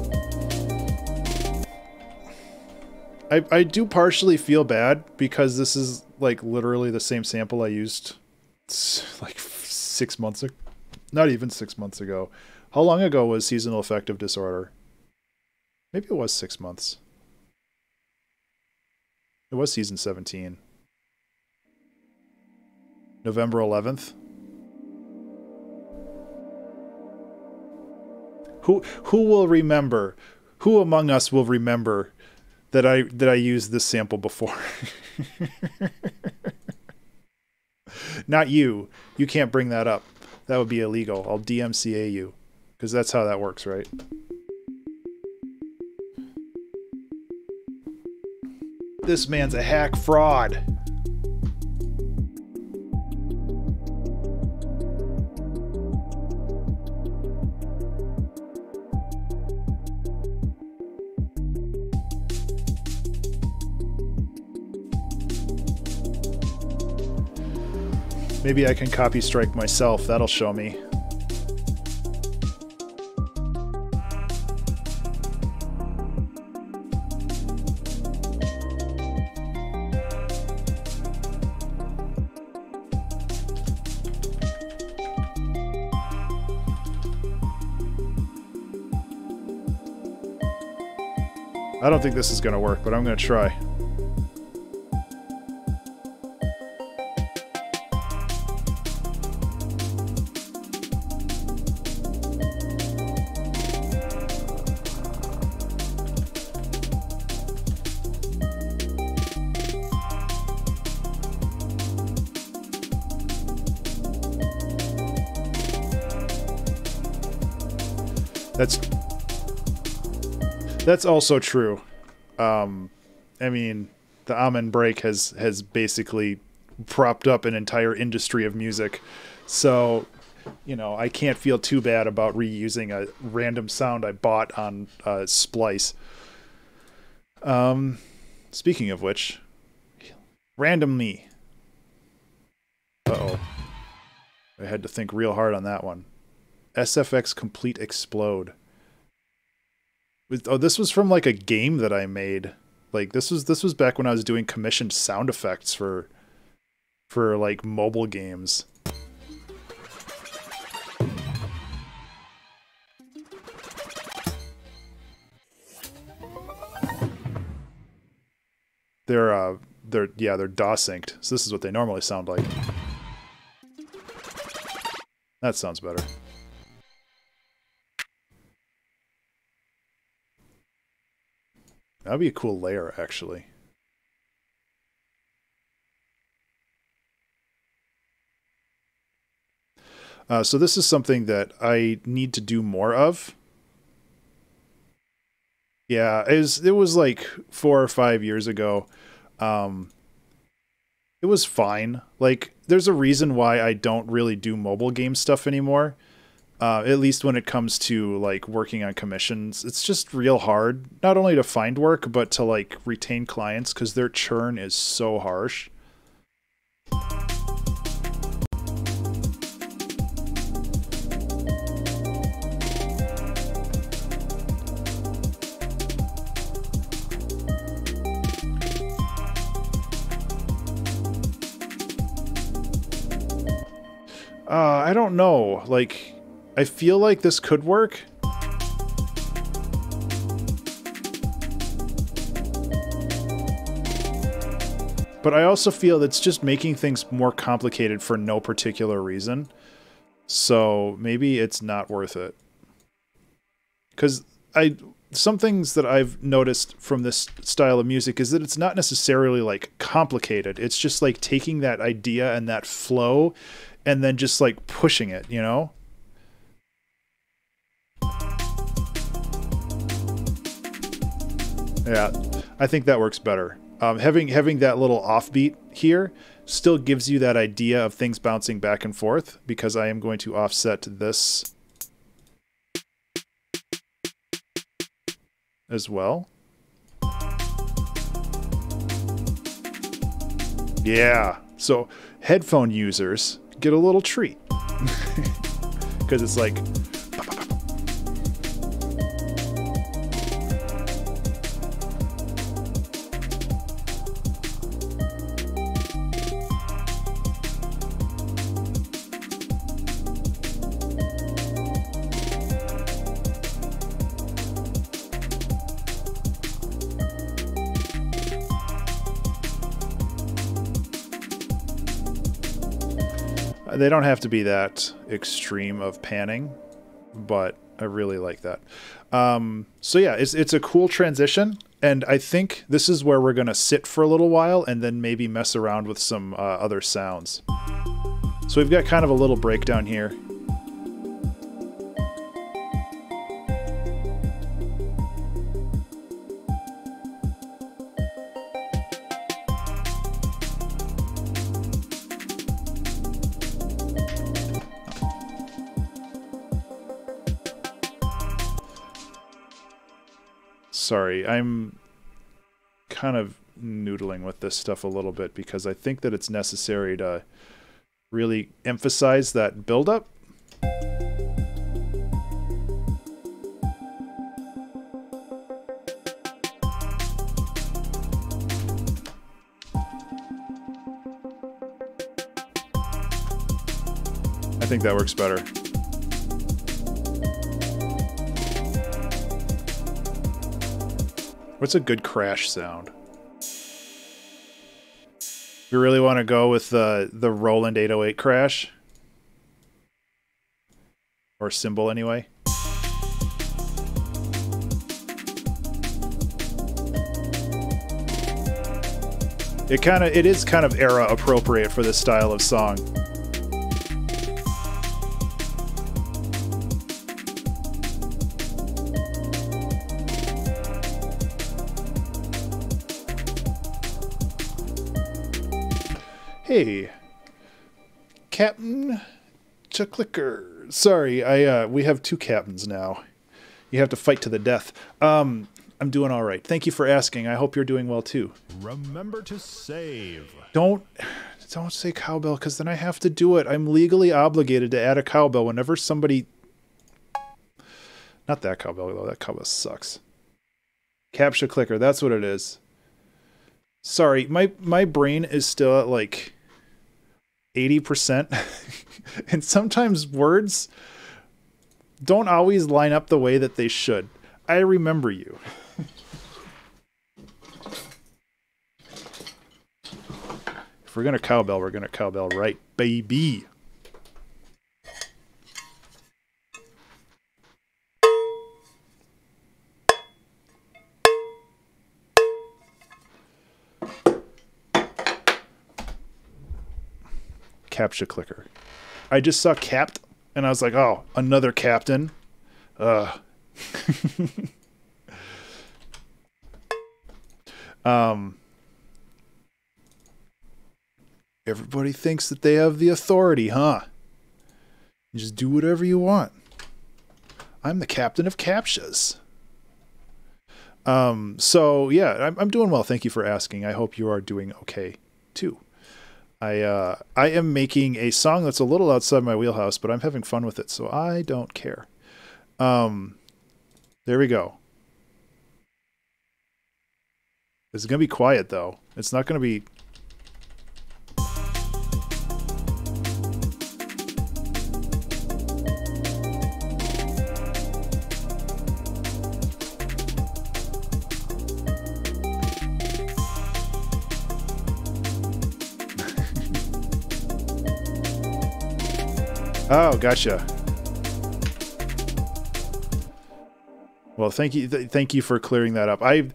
A: I do partially feel bad because this is like literally the same sample I used like 6 months ago. Not even 6 months ago. How long ago was Seasonal Affective Disorder? Maybe it was 6 months. It was season 17. November 11th. Who will remember? Who among us will remember that I used this sample before? Not you. You can't bring that up. That would be illegal. I'll DMCA you. Because that's how that works, right? This man's a hack fraud. Maybe I can copy strike myself. That'll show me. I don't think this is going to work, but I'm going to try. That's also true. I mean, the Amen break has basically propped up an entire industry of music. So, you know, I can't feel too bad about reusing a random sound I bought on Splice. Speaking of which, random me. Uh-oh. I had to think real hard on that one. SFX Komplete Explode. Oh, this was from like a game that I made. Like this was back when I was doing commissioned sound effects for like mobile games. They're DAW synced. So this is what they normally sound like. That sounds better. That'd be a cool layer, actually. So this is something that I need to do more of. Yeah, it was like 4 or 5 years ago. It was fine. Like, there's a reason why I don't really do mobile game stuff anymore. At least when it comes to like working on commissions, it's just real hard, not only to find work, but to like retain clients because their churn is so harsh. I don't know. Like, I feel like this could work. But I also feel that's just making things more complicated for no particular reason. So maybe it's not worth it. Because some things that I've noticed from this style of music is that it's not necessarily like complicated. It's just like taking that idea and that flow and then just like pushing it, you know? Yeah, I think that works better. Having that little offbeat here still gives you that idea of things bouncing back and forth, because I am going to offset this as well. Yeah, so headphone users get a little treat. Because it's like... They don't have to be that extreme of panning, but I really like that. So yeah, it's a cool transition, and I think this is where we're gonna sit for a little while and then maybe mess around with some other sounds. So we've got kind of a little breakdown here. Sorry, I'm kind of noodling with this stuff a little bit because I think that it's necessary to really emphasize that buildup. I think that works better. What's a good crash sound? We really want to go with the Roland 808 crash? Or cymbal anyway? It is kind of era appropriate for this style of song. Hey, Captain Clicker. Sorry, we have two captains now. You have to fight to the death. I'm doing all right. Thank you for asking. I hope you're doing well too.
B: Remember to save.
A: Don't say cowbell, because then I have to do it. I'm legally obligated to add a cowbell whenever somebody. Not that cowbell though. That cowbell sucks. Captcha clicker. That's what it is. Sorry, my brain is still at like 80%, and sometimes words don't always line up the way that they should. I remember you. If we're gonna cowbell, we're gonna cowbell right, baby. Captcha clicker. I just saw capped and I was like, oh, another captain. Everybody thinks that they have the authority, huh? You just do whatever you want. I'm the captain of captchas. So yeah, I'm doing well. Thank you for asking. I hope you are doing okay too. I am making a song that's a little outside my wheelhouse, but I'm having fun with it, so I don't care. There we go. It's gonna be quiet though. It's not gonna be. Oh, gotcha. Well, thank you for clearing that up. I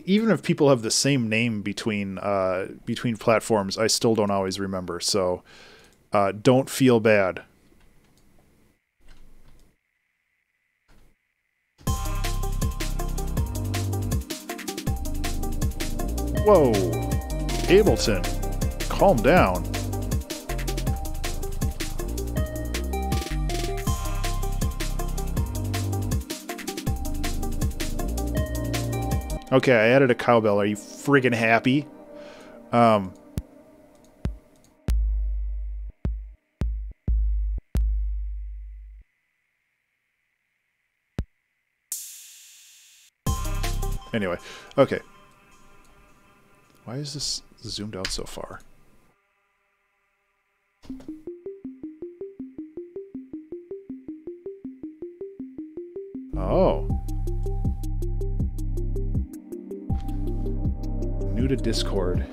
A: even if people have the same name between platforms, I still don't always remember. So, don't feel bad. Whoa, Ableton, calm down. Okay, I added a cowbell. Are you friggin' happy? Anyway, okay. Why is this zoomed out so far? Oh. New to Discord.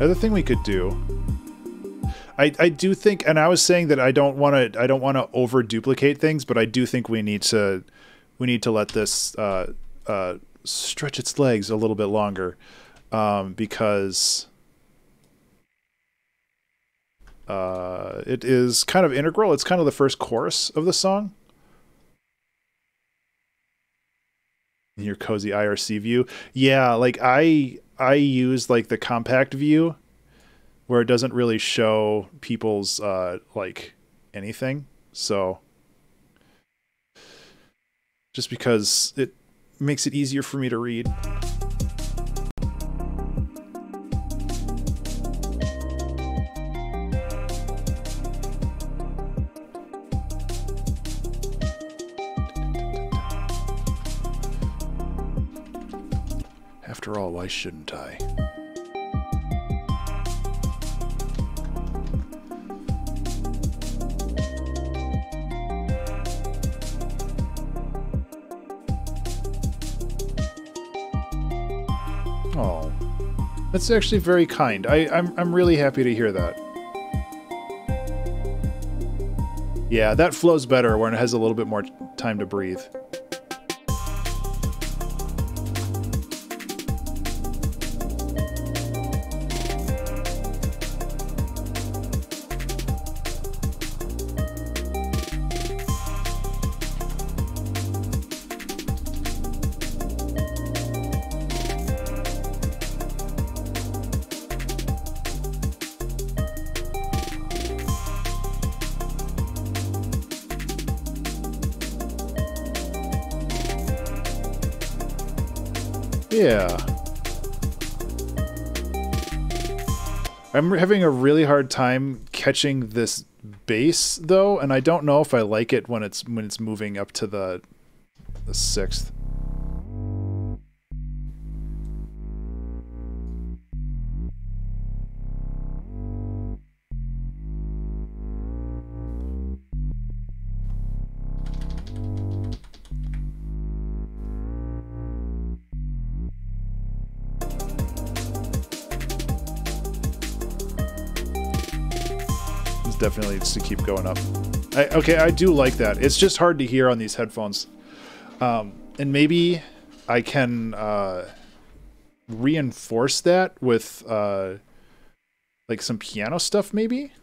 A: Other thing we could do, I do think, and I was saying that I don't want to over duplicate things, but I do think we need to let this stretch its legs a little bit longer, because it is kind of integral. It's kind of the first chorus of the song. In your cozy IRC view, yeah, like I use like the compact view, where it doesn't really show people's like anything. So just because it makes it easier for me to read. After all, why shouldn't I? Oh, that's actually very kind. I'm really happy to hear that. Yeah, that flows better when it has a little bit more time to breathe. Yeah. I'm having a really hard time catching this bass though, and I don't know if I like it when it's moving up to the sixth. Definitely needs to keep going up. Okay, I do like that. It's just hard to hear on these headphones. And maybe I can reinforce that with like some piano stuff, maybe?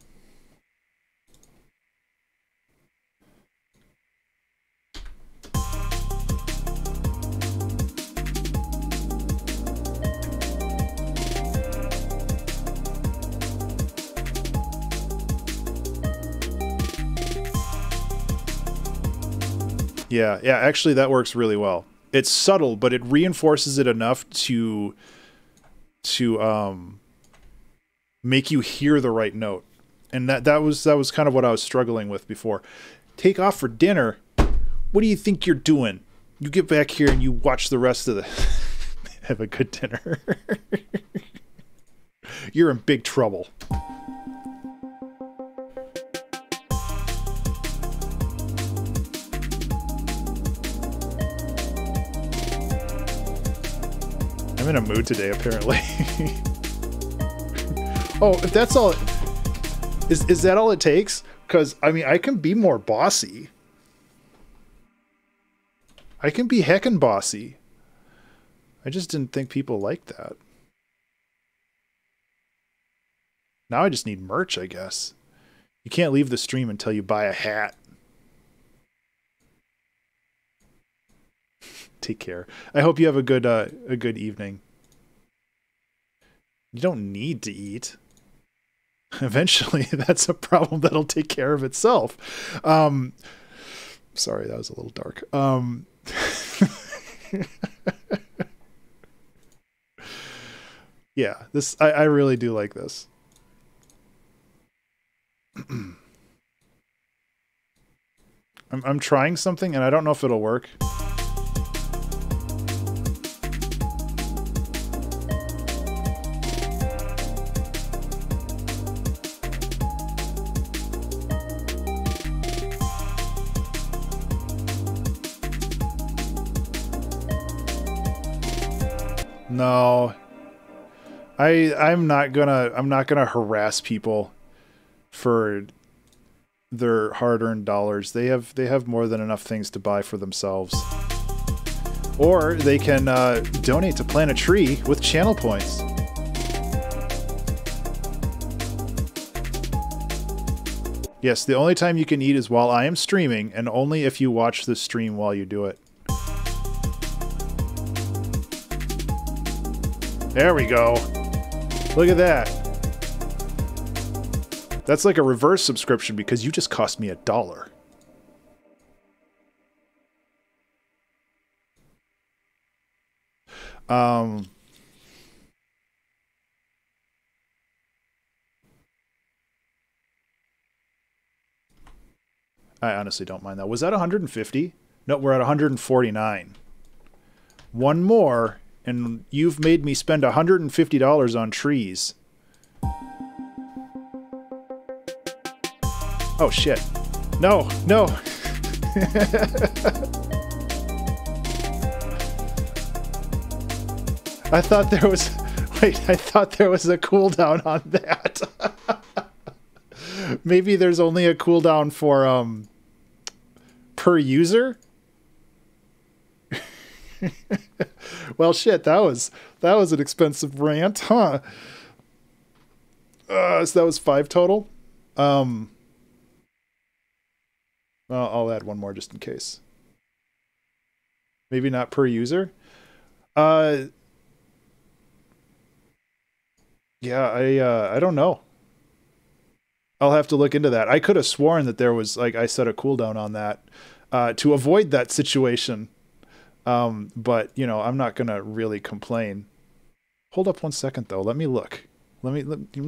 A: Yeah, actually that works really well. It's subtle, but it reinforces it enough to make you hear the right note. And that was kind of what I was struggling with before. Take off for dinner? What do you think you're doing? You get back here and you watch the rest of the have a good dinner. You're in big trouble. I'm in a mood today, apparently. Oh, if that's all... Is that all it takes? Because, I mean, I can be more bossy. I can be heckin' bossy. I just didn't think people liked that. Now I just need merch, I guess. You can't leave the stream until you buy a hat. Take care. I hope you have a good evening. You don't need to eat. Eventually, that's a problem that'll take care of itself. Sorry, that was a little dark. Yeah, this I really do like this. I'm trying something and I don't know if it'll work. No. I'm not gonna harass people for their hard-earned dollars. They have more than enough things to buy for themselves. Or they can donate to plant a tree with channel points. Yes, the only time you can eat is while I am streaming, and only if you watch the stream while you do it. There we go. Look at that. That's like a reverse subscription because you just cost me $1. I honestly don't mind that. Was that 150? No, we're at 149. One more, and you've made me spend $150 on trees. Oh, shit. No, no. I thought there was... Wait, I thought there was a cooldown on that. Maybe there's only a cooldown for, per user? Well, shit, that was an expensive rant, huh? So that was 5 total? Well, I'll add one more just in case. Maybe not per user? Yeah, I don't know. I'll have to look into that. I could have sworn that there was, like, I set a cooldown on that to avoid that situation. But, you know, I'm not going to really complain. Hold up 1 second, though. Let me look. Let me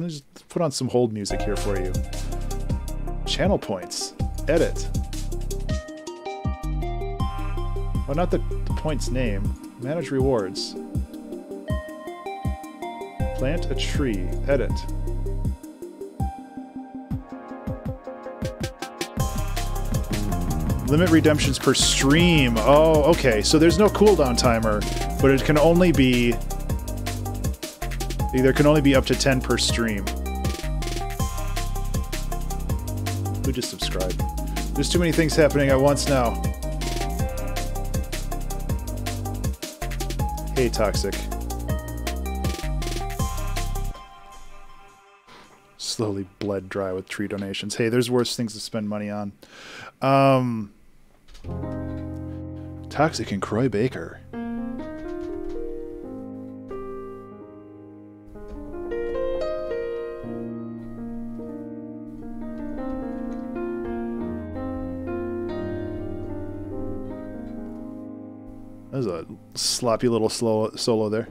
A: just put on some hold music here for you. Channel points. Edit. Oh, not the point's name. Manage rewards. Plant a tree. Edit. Limit redemptions per stream. Oh, okay. So there's no cooldown timer, but it can only be... There can only be up to 10 per stream. Who just subscribed? There's too many things happening at once now. Hey, Toxic. Slowly bled dry with tree donations. Hey, there's worse things to spend money on. Toxic and Croy Baker. That was a sloppy little solo there.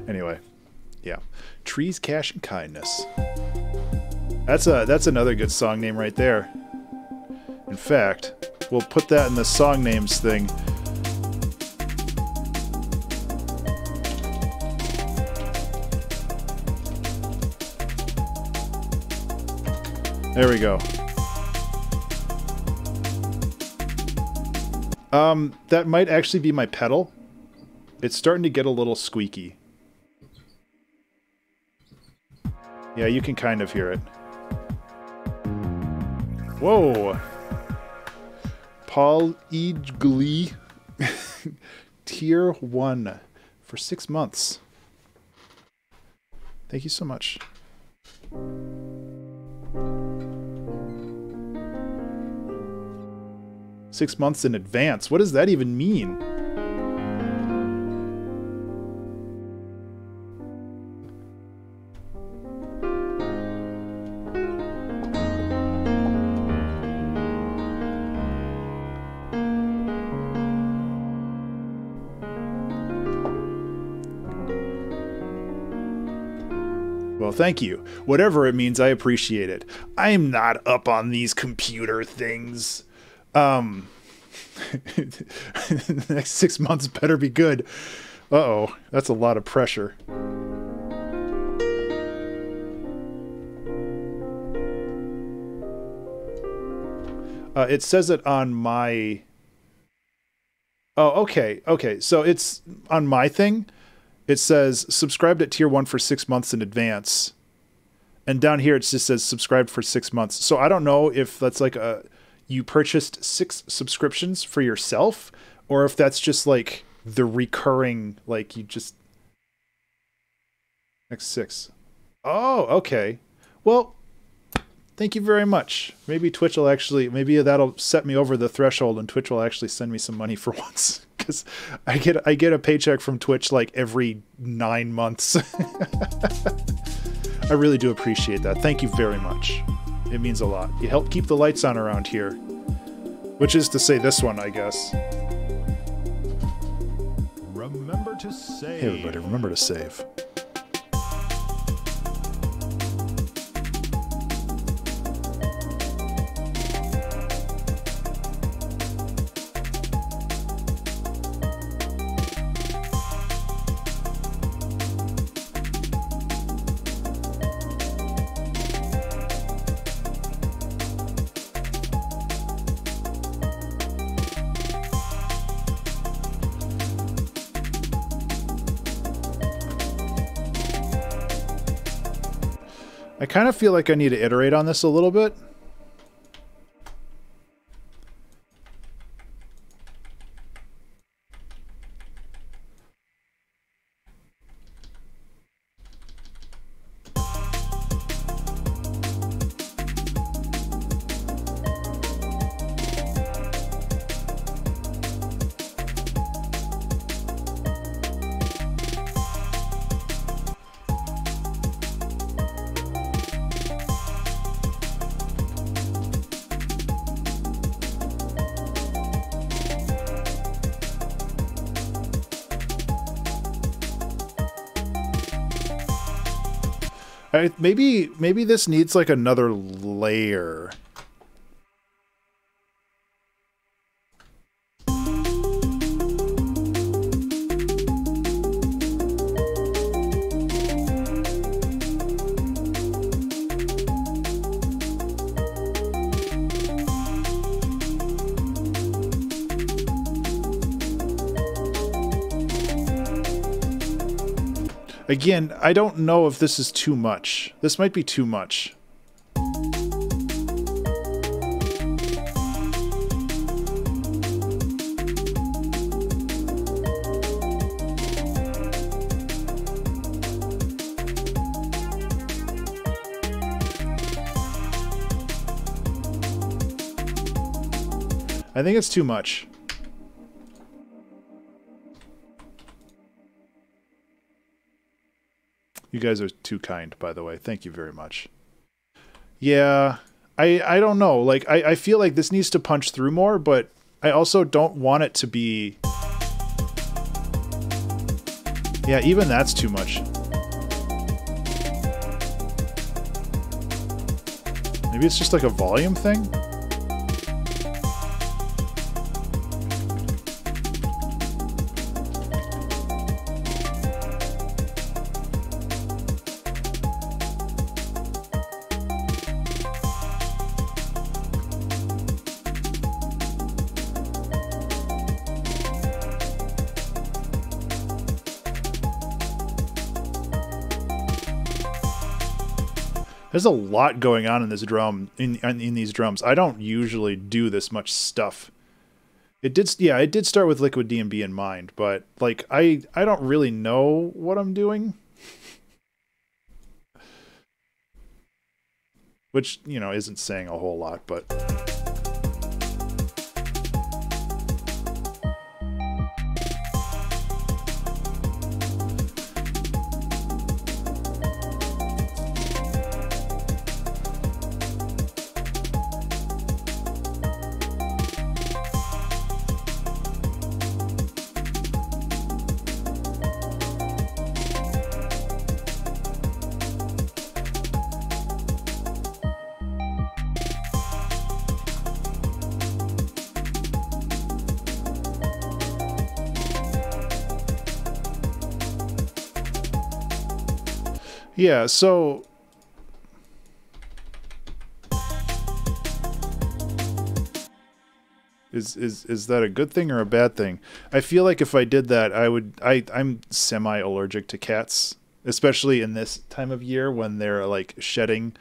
A: Anyway, yeah. Trees, Cash, and Kindness. That's another good song name right there. In fact, we'll put that in the song names thing. There we go. That might actually be my pedal. It's starting to get a little squeaky. Yeah, you can kind of hear it. Whoa! Paul Eagly, Tier 1 for 6 months. Thank you so much. $6 months in advance. What does that even mean? Well, thank you. Whatever it means, I appreciate it. I'm not up on these computer things. The next 6 months better be good. Uh-oh, that's a lot of pressure. It says it on my... Oh, okay, okay. So it's on my thing. It says subscribed at tier 1 for 6 months in advance. And down here it just says subscribed for 6 months. So I don't know if that's like you purchased 6 subscriptions for yourself, or if that's just like the recurring, like you just... Next 6. Oh, okay. Well, thank you very much. Maybe Twitch will actually, maybe that'll set me over the threshold and Twitch will actually send me some money for once. Because I get a paycheck from Twitch like every 9 months. I really do appreciate that. Thank you very much. It means a lot. You help keep the lights on around here. Which is to say this one, I guess.
B: Remember to save.
A: Hey everybody, remember to save. I kind of feel like I need to iterate on this a little bit. Maybe this needs like another layer. Again, I don't know if this is too much. This might be too much. I think it's too much. You guys are too kind, by the way. Thank you very much. Yeah, I don't know. Like, I feel like this needs to punch through more, but I also don't want it to be... Yeah, even that's too much. Maybe it's just like a volume thing? There's a lot going on in this drum, in these drums. I don't usually do this much stuff. It did start with Liquid D&B in mind, but like I don't really know what I'm doing. Which, you know, isn't saying a whole lot, but Yeah, so is that a good thing or a bad thing? I feel like if I did that, I'm semi-allergic to cats, especially in this time of year when they're like shedding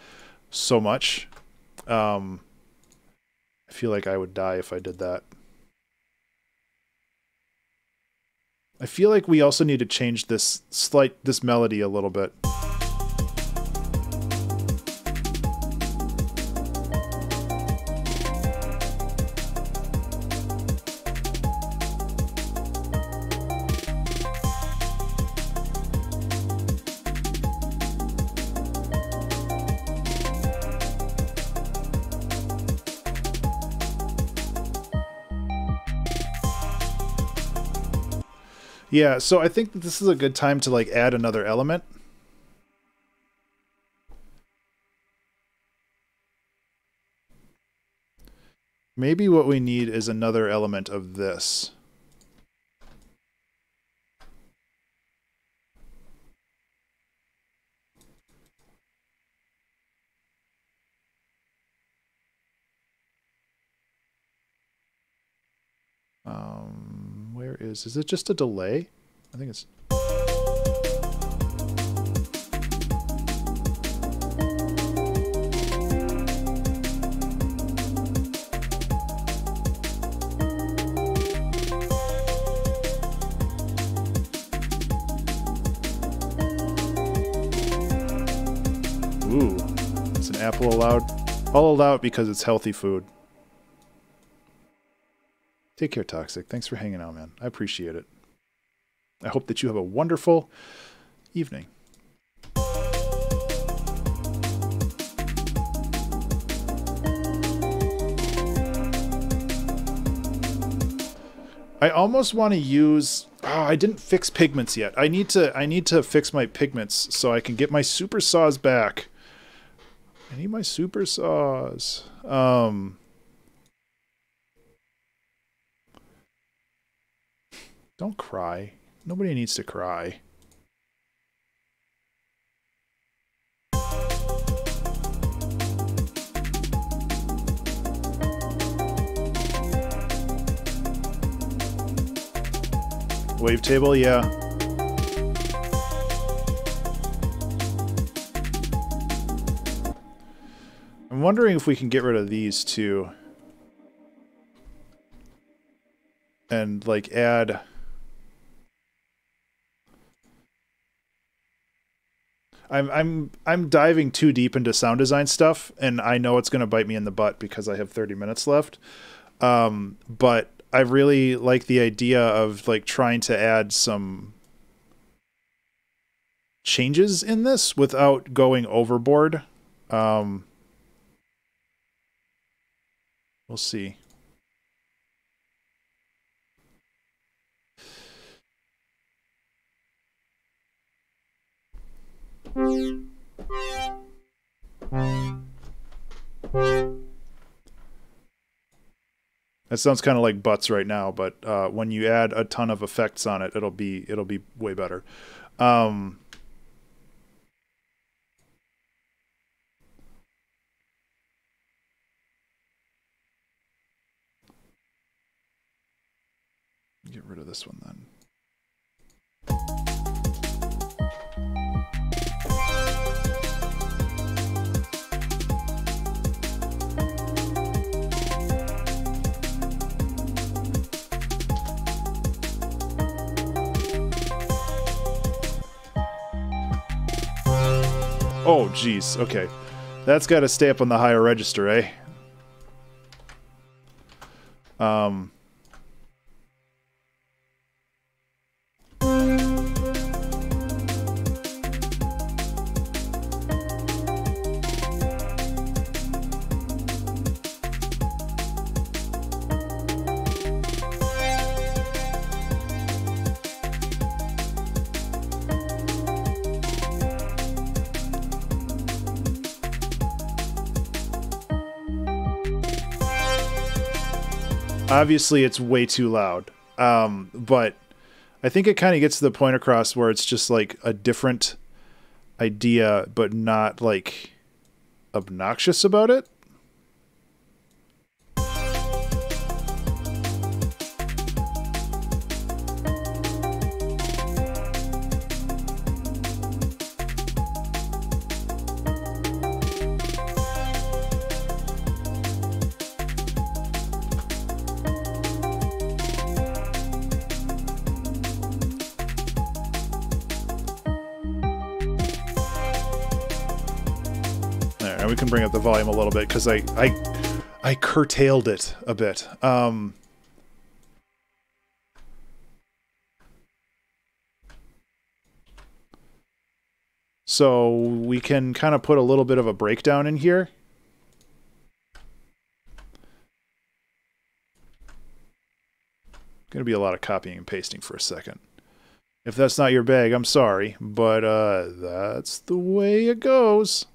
A: so much. I feel like I would die if I did that. I feel like we also need to change this melody a little bit. Yeah, so I think that this is a good time to like add another element. Maybe what we need is another element of this. Where is it just a delay? I think it's... Ooh, it's an apple allowed. I'll allow it because it's healthy food. Take care, Toxic. Thanks for hanging out, man. I appreciate it. I hope that you have a wonderful evening. I almost want to use... Oh, I didn't fix pigments yet. I need to fix my pigments so I can get my super saws back. I need my super saws. Don't cry. Nobody needs to cry. Wavetable, yeah. I'm wondering if we can get rid of these two. And like add... I'm diving too deep into sound design stuff, and I know it's going to bite me in the butt because I have 30 minutes left. But I really like the idea of like trying to add some changes in this without going overboard. We'll see. That sounds kind of like butts right now, but when you add a ton of effects on it, it'll be way better. Get rid of this one then. Oh, geez. Okay. That's got to stay up on the higher register, eh? Obviously, it's way too loud, but I think it kind of gets to the point across where it's just like a different idea, but not like obnoxious about it. We can bring up the volume a little bit because I curtailed it a bit. So we can kind of put a little bit of a breakdown in here. Going to be a lot of copying and pasting for a second. If that's not your bag, I'm sorry, but that's the way it goes.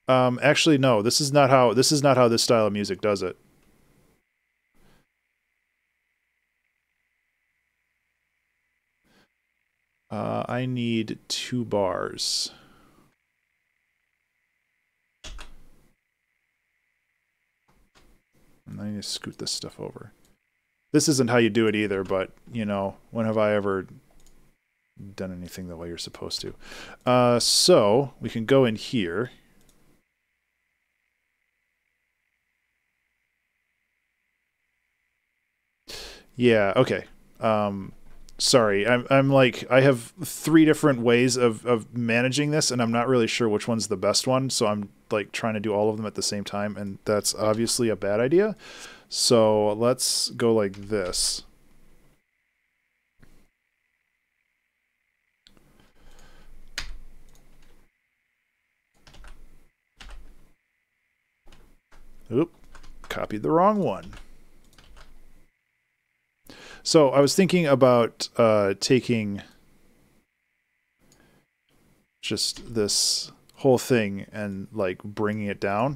A: Actually, no. This is not how this style of music does it. I need 2 bars. And I need to scoot this stuff over. This isn't how you do it either, but, you know, when have I ever done anything the way you're supposed to? So we can go in here. Yeah, okay. Sorry, I'm like, I have 3 different ways of managing this, and I'm not really sure which one's the best one, so I'm like trying to do all of them at the same time, and that's obviously a bad idea. So let's go like this. Oop, copied the wrong one. So I was thinking about taking just this whole thing and like bringing it down.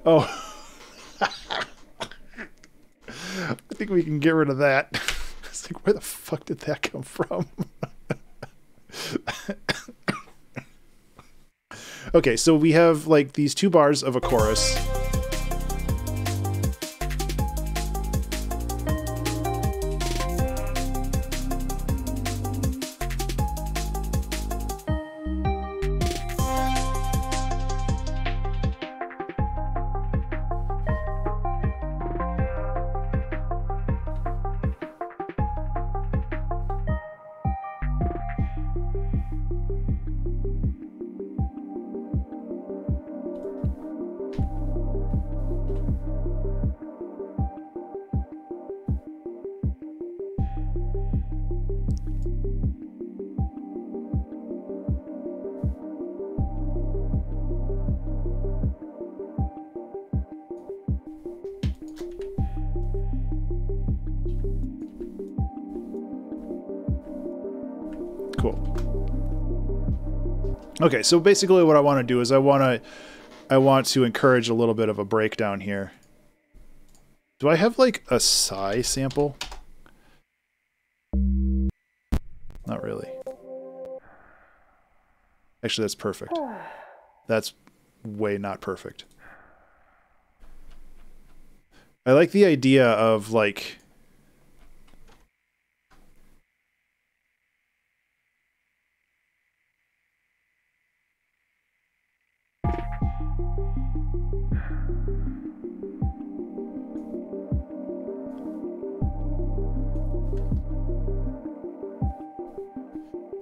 A: Oh, I think we can get rid of that. It's like, where the fuck did that come from? Okay, so we have like these 2 bars of a chorus. Cool. Okay, so basically what I want to do is I want to encourage a little bit of a breakdown here. Do I have like a sigh sample? Not really. Actually, that's perfect. That's way not perfect. I like the idea of like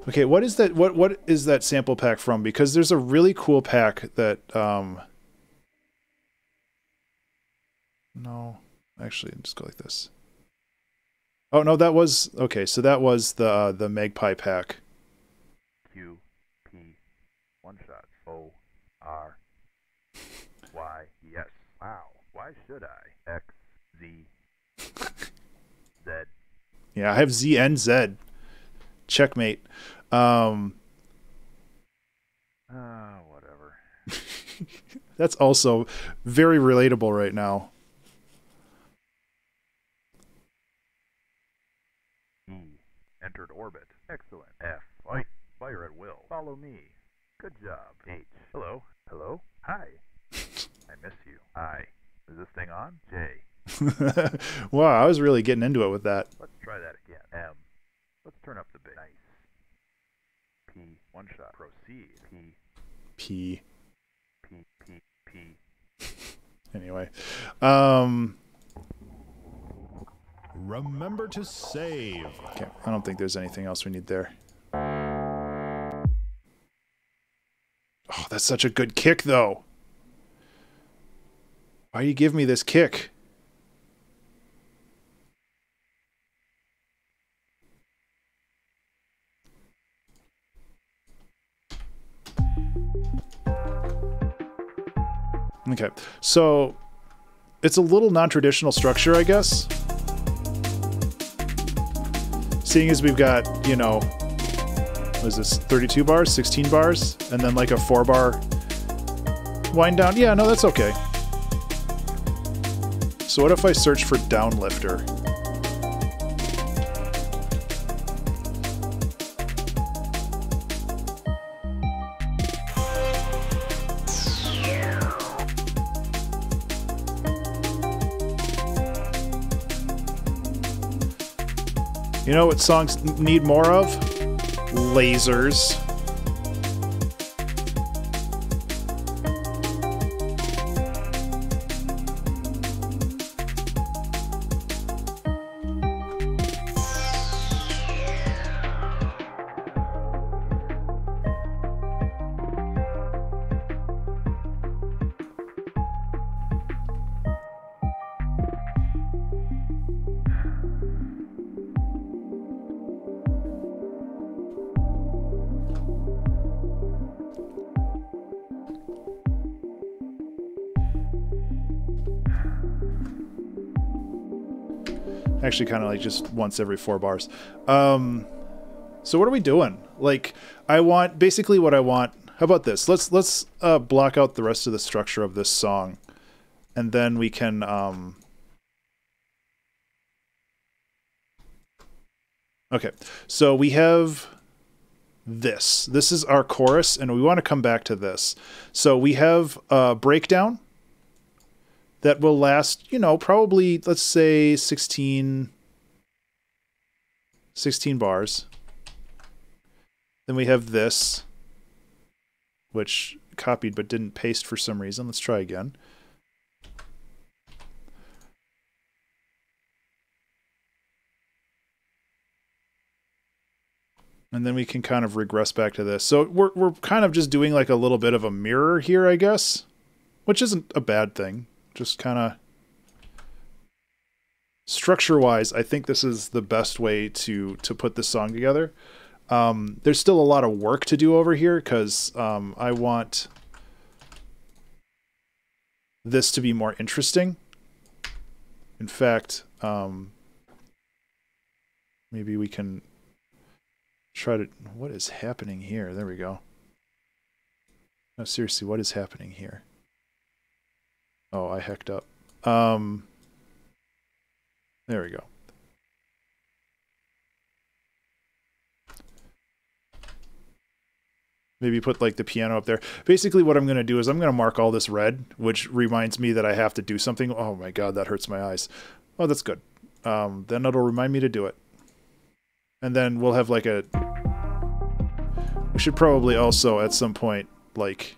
A: okay, what is that? What is that sample pack from? Because there's a really cool pack that no, actually, just go like this. Oh no, that was okay. So that was the Magpie pack.
C: Q P one shot O R Y yes. Wow. Why should I? X Z Z.
A: Yeah, I have Z and Z. Checkmate.
C: Whatever.
A: That's also very relatable right now.
C: E entered orbit. Excellent. F fight. Fire at will. Follow me. Good job. H. Hello. Hello. Hi. I miss you. I. Is this thing on? J.
A: Wow, I was really getting into it with that.
C: Let's try that again. M. Let's turn up the bass. Nice. P. One shot. Proceed. P. P.
A: Anyway.
B: Remember to save.
A: Okay, I don't think there's anything else we need there. Oh, that's such a good kick, though. Why do you give me this kick? Okay, so it's a little non-traditional structure, I guess. Seeing as we've got, you know, what is this, 32 bars, 16 bars, and then like a 4-bar wind down. Yeah, no, that's okay. So what if I search for downlifter? You know what songs need more of? Lasers. Actually, kind of like just once every 4 bars. So what are we doing? Like, I want basically what I want. How about this? Let's block out the rest of the structure of this song, and then we can. Okay, so we have this. This is our chorus, and we want to come back to this. So we have a breakdown that will last, you know, probably, let's say 16 bars. Then we have this, which copied but didn't paste for some reason. Let's try again. And then we can kind of regress back to this. So we're kind of just doing like a little bit of a mirror here, I guess, which isn't a bad thing. Just kind of structure-wise, I think this is the best way to put this song together. There's still a lot of work to do over here because I want this to be more interesting. In fact, maybe we can try to... What is happening here? There we go. No, seriously, what is happening here? Oh, I hecked up. There we go. Maybe put like the piano up there. Basically what I'm going to do is I'm going to mark all this red, which reminds me that I have to do something. Oh my god, that hurts my eyes. Oh, that's good. Then it'll remind me to do it. And then we'll have like a... We should probably also at some point like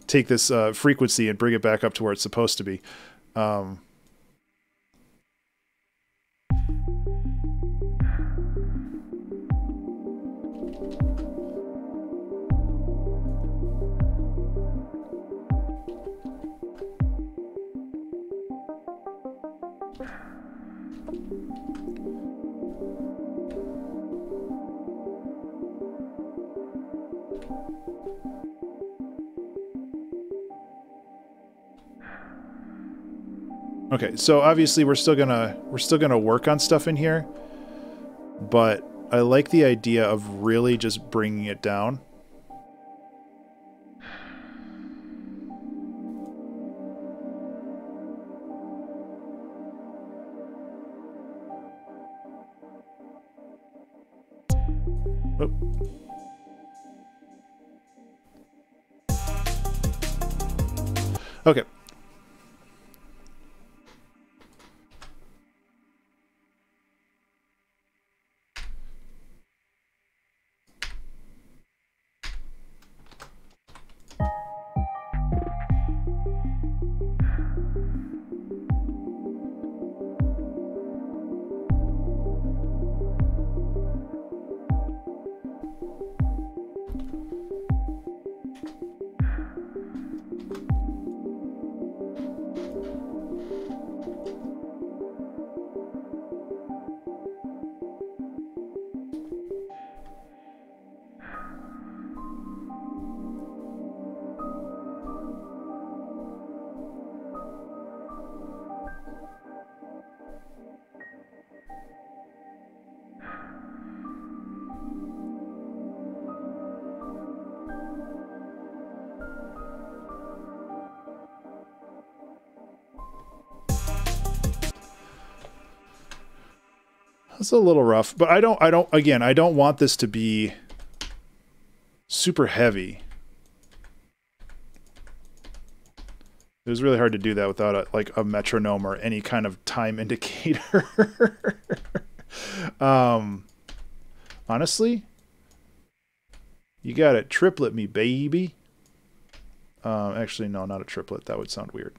A: take this frequency and bring it back up to where it's supposed to be. Okay, so obviously we're still gonna work on stuff in here, but I like the idea of really just bringing it down. Oop. Okay. It's a little rough, but I don't want this to be super heavy. It was really hard to do that without like a metronome or any kind of time indicator. Honestly, you got it. Triplet me, baby. Actually, no, not a triplet. That would sound weird.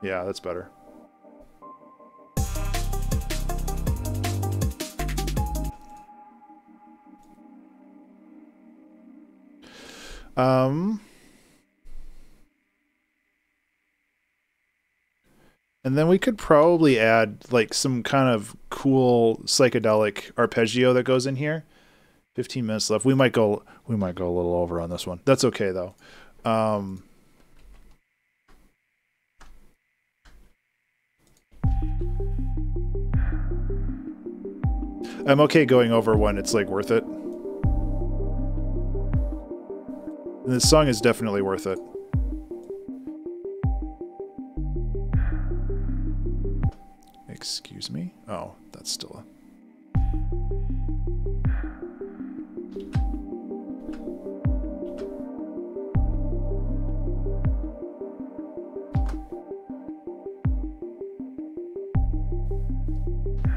A: Yeah, that's better. And then we could probably add like some kind of cool psychedelic arpeggio that goes in here. 15 minutes left. We might go a little over on this one. That's okay though. I'm okay going over when it's like worth it. And this song is definitely worth it. Excuse me? Oh, that's still a...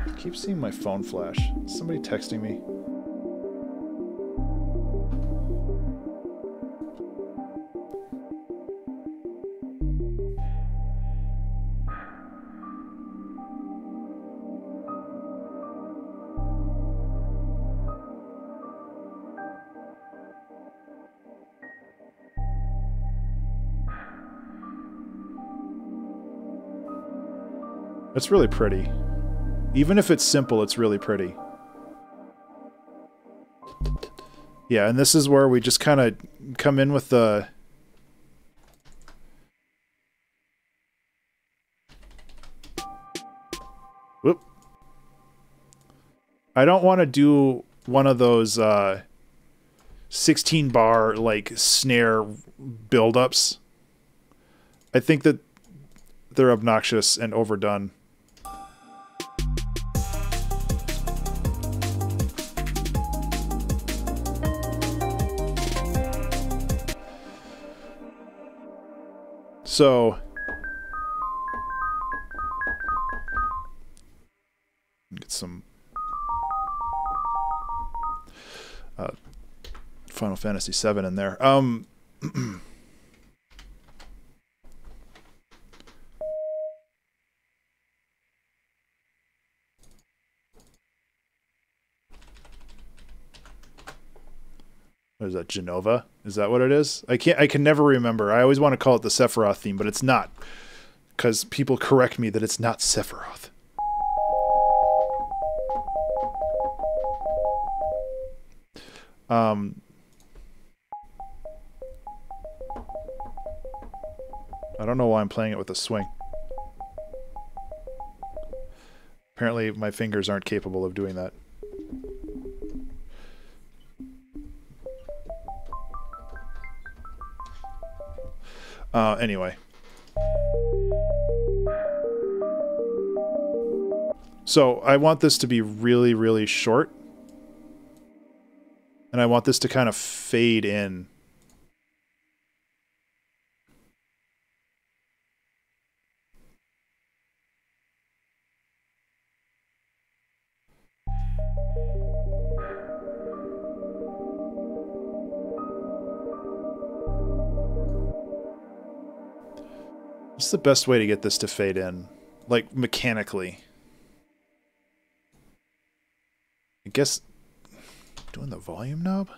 A: I keep seeing my phone flash. Is somebody texting me? It's really pretty. Even if it's simple, it's really pretty. Yeah, and this is where we just kind of come in with the... Whoop. I don't want to do one of those 16 bar like snare buildups. I think that they're obnoxious and overdone. So get some Final Fantasy VII in there. What is that, Genova? Is that what it is? I can never remember. I always want to call it the Sephiroth theme, but it's not. Because people correct me that it's not Sephiroth. I don't know why I'm playing it with a swing. Apparently my fingers aren't capable of doing that. Anyway. So I want this to be really, really short. And I want this to kind of fade in. What's the best way to get this to fade in? Like, mechanically. I guess doing the volume knob?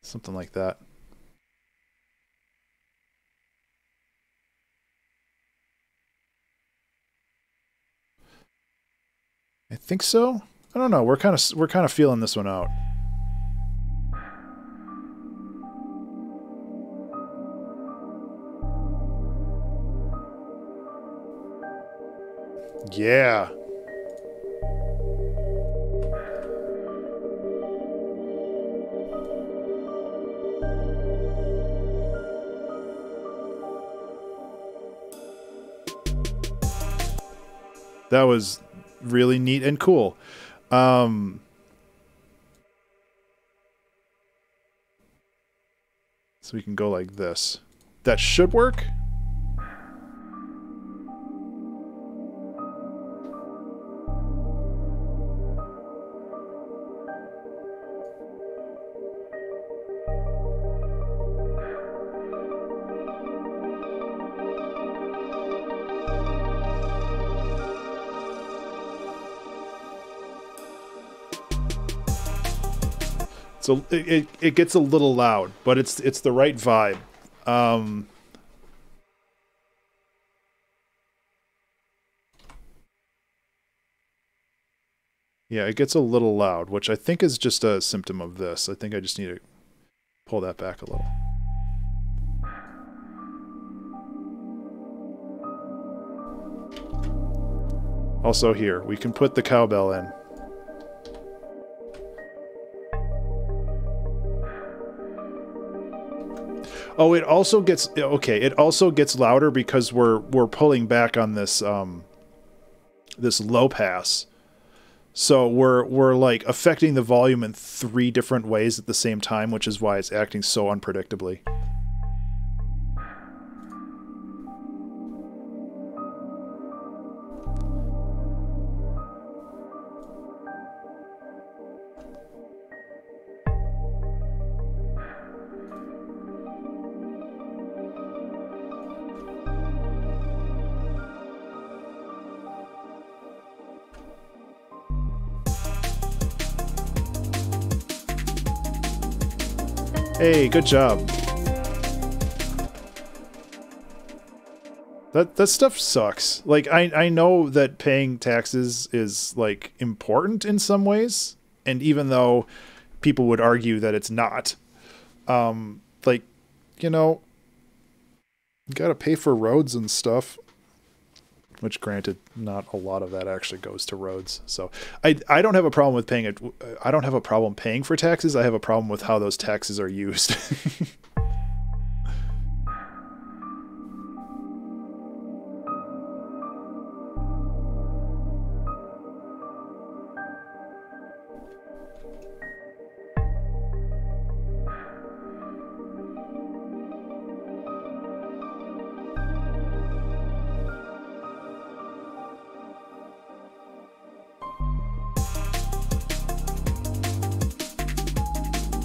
A: Something like that. I think so. I don't know. We're kind of feeling this one out. Yeah. That was really neat and cool. So we can go like this. That should work. So it gets a little loud, but it's the right vibe. Yeah, it gets a little loud, which I think is just a symptom of this. I think I just need to pull that back a little. Also here, we can put the cowbell in. Oh, it also gets okay. It also gets louder because we're pulling back on this this low pass, so we're like affecting the volume in 3 different ways at the same time, which is why it's acting so unpredictably. Hey, good job. That stuff sucks. Like, I know that paying taxes is, like, important in some ways, and even though people would argue that it's not, like, you know, you gotta pay for roads and stuff. Which, granted, not a lot of that actually goes to roads. So I don't have a problem with paying it. I don't have a problem paying for taxes. I have a problem with how those taxes are used.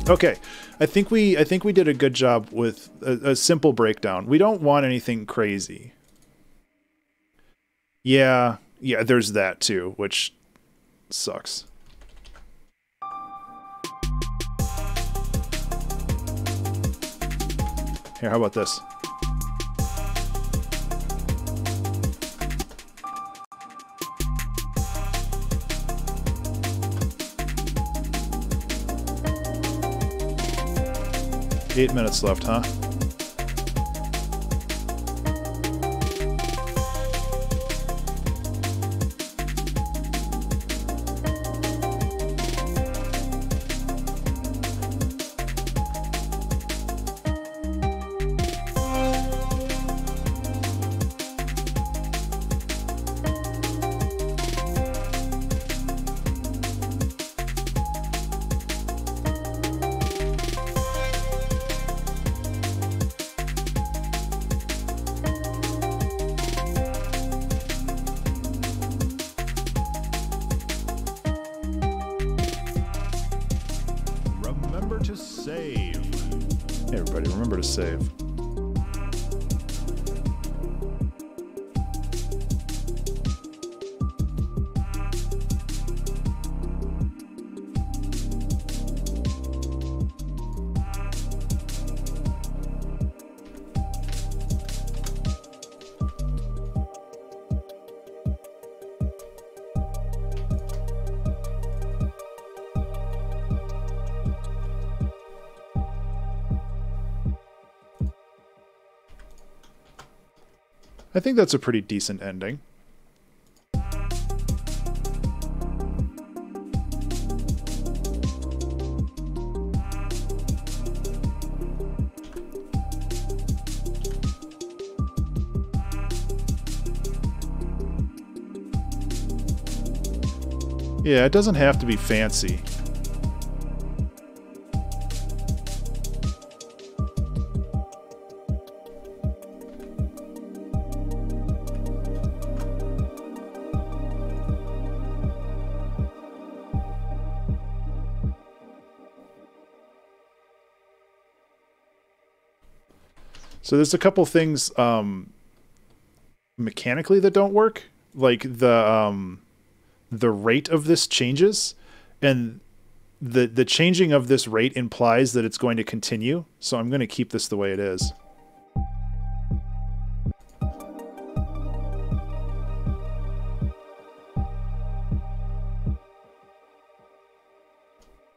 A: Okay, I think we did a good job with a simple breakdown. We don't want anything crazy. Yeah, there's that too, which sucks. Here, how about this? 8 minutes left, huh?
B: Remember to save.
A: Hey everybody, remember to save. I think that's a pretty decent ending. Yeah, it doesn't have to be fancy. So there's a couple things mechanically that don't work. Like the rate of this changes, and the changing of this rate implies that it's going to continue. So I'm going to keep this the way it is.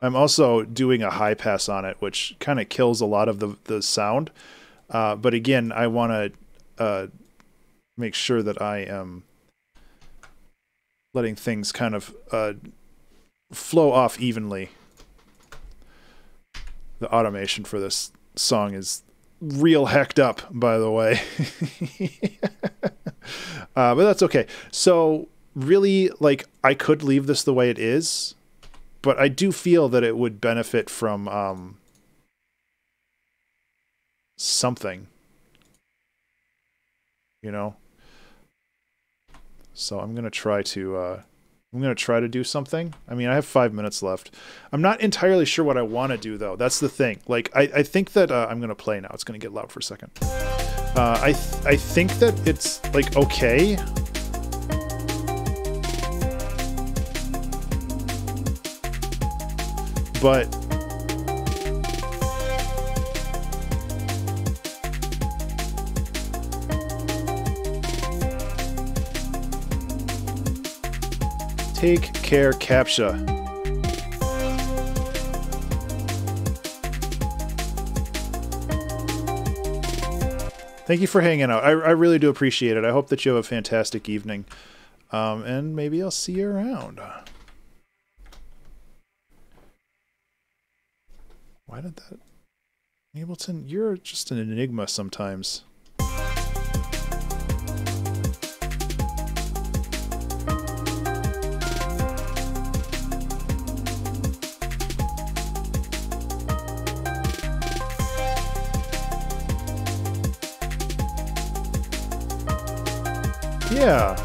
A: I'm also doing a high pass on it, which kind of kills a lot of the sound. But again, I want to make sure that I am letting things kind of flow off evenly. The automation for this song is real hecked up, by the way. But that's okay. So really, like, I could leave this the way it is, but I do feel that it would benefit from something, you know. So I'm gonna try to do something. I mean, I have 5 minutes left. I'm not entirely sure what I want to do though. That's the thing. Like, I think that I'm gonna play now. It's gonna get loud for a second. I think that it's like okay. But take care, CAPTCHA. Thank you for hanging out. I really do appreciate it. I hope that you have a fantastic evening. And maybe I'll see you around. Why did that... Ableton, you're just an enigma sometimes. Yeah.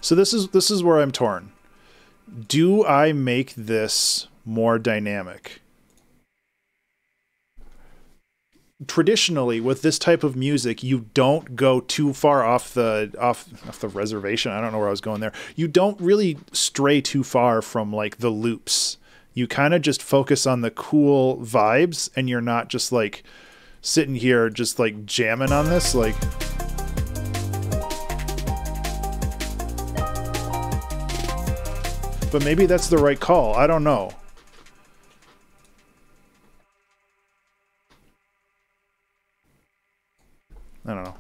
A: So this is where I'm torn. Do I make this more dynamic? traditionally with this type of music, you don't go too far off the reservation. I don't know where I was going there. You don't really stray too far from like the loops. You kind of just focus on the cool vibes, and you're not just like sitting here just like jamming on this like. But maybe that's the right call. I don't know. I don't know.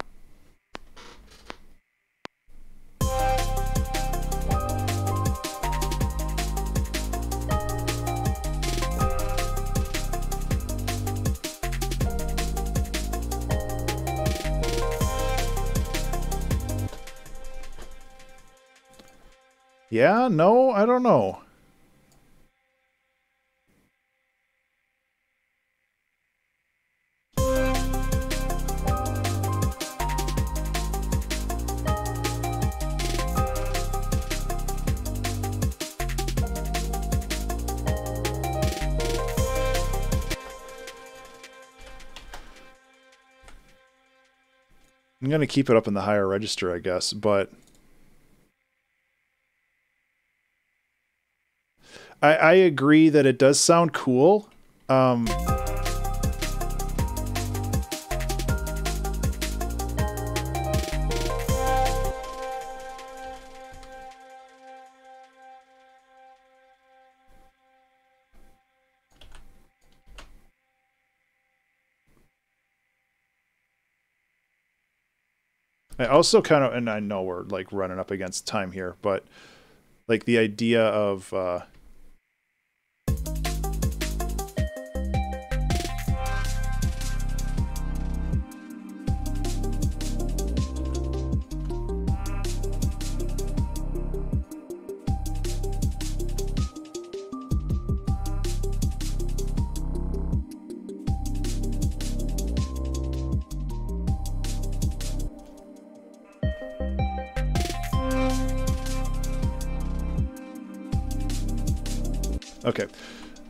A: Yeah, no, I don't know. I'm going to keep it up in the higher register, I guess, but I agree that it does sound cool. I also kind of, and I know we're like running up against time here, but like the idea of okay.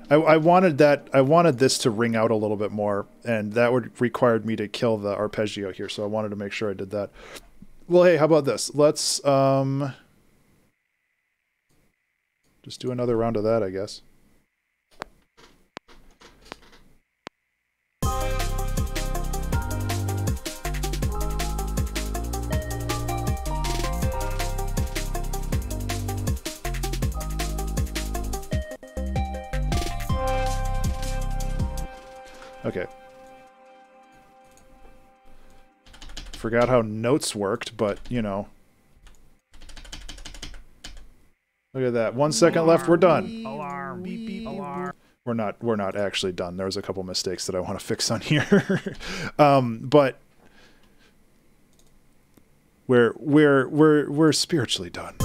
A: I wanted that. I wanted this to ring out a little bit more, and that would require me to kill the arpeggio here. So I wanted to make sure I did that. Well, hey, how about this? Let's just do another round of that, I guess. Okay. Forgot how notes worked, but, you know. Look at that. 1 second left, we're done.
B: Alarm. Beep, beep, alarm.
A: We're not actually done. There was a couple mistakes that I want to fix on here. But we're spiritually done.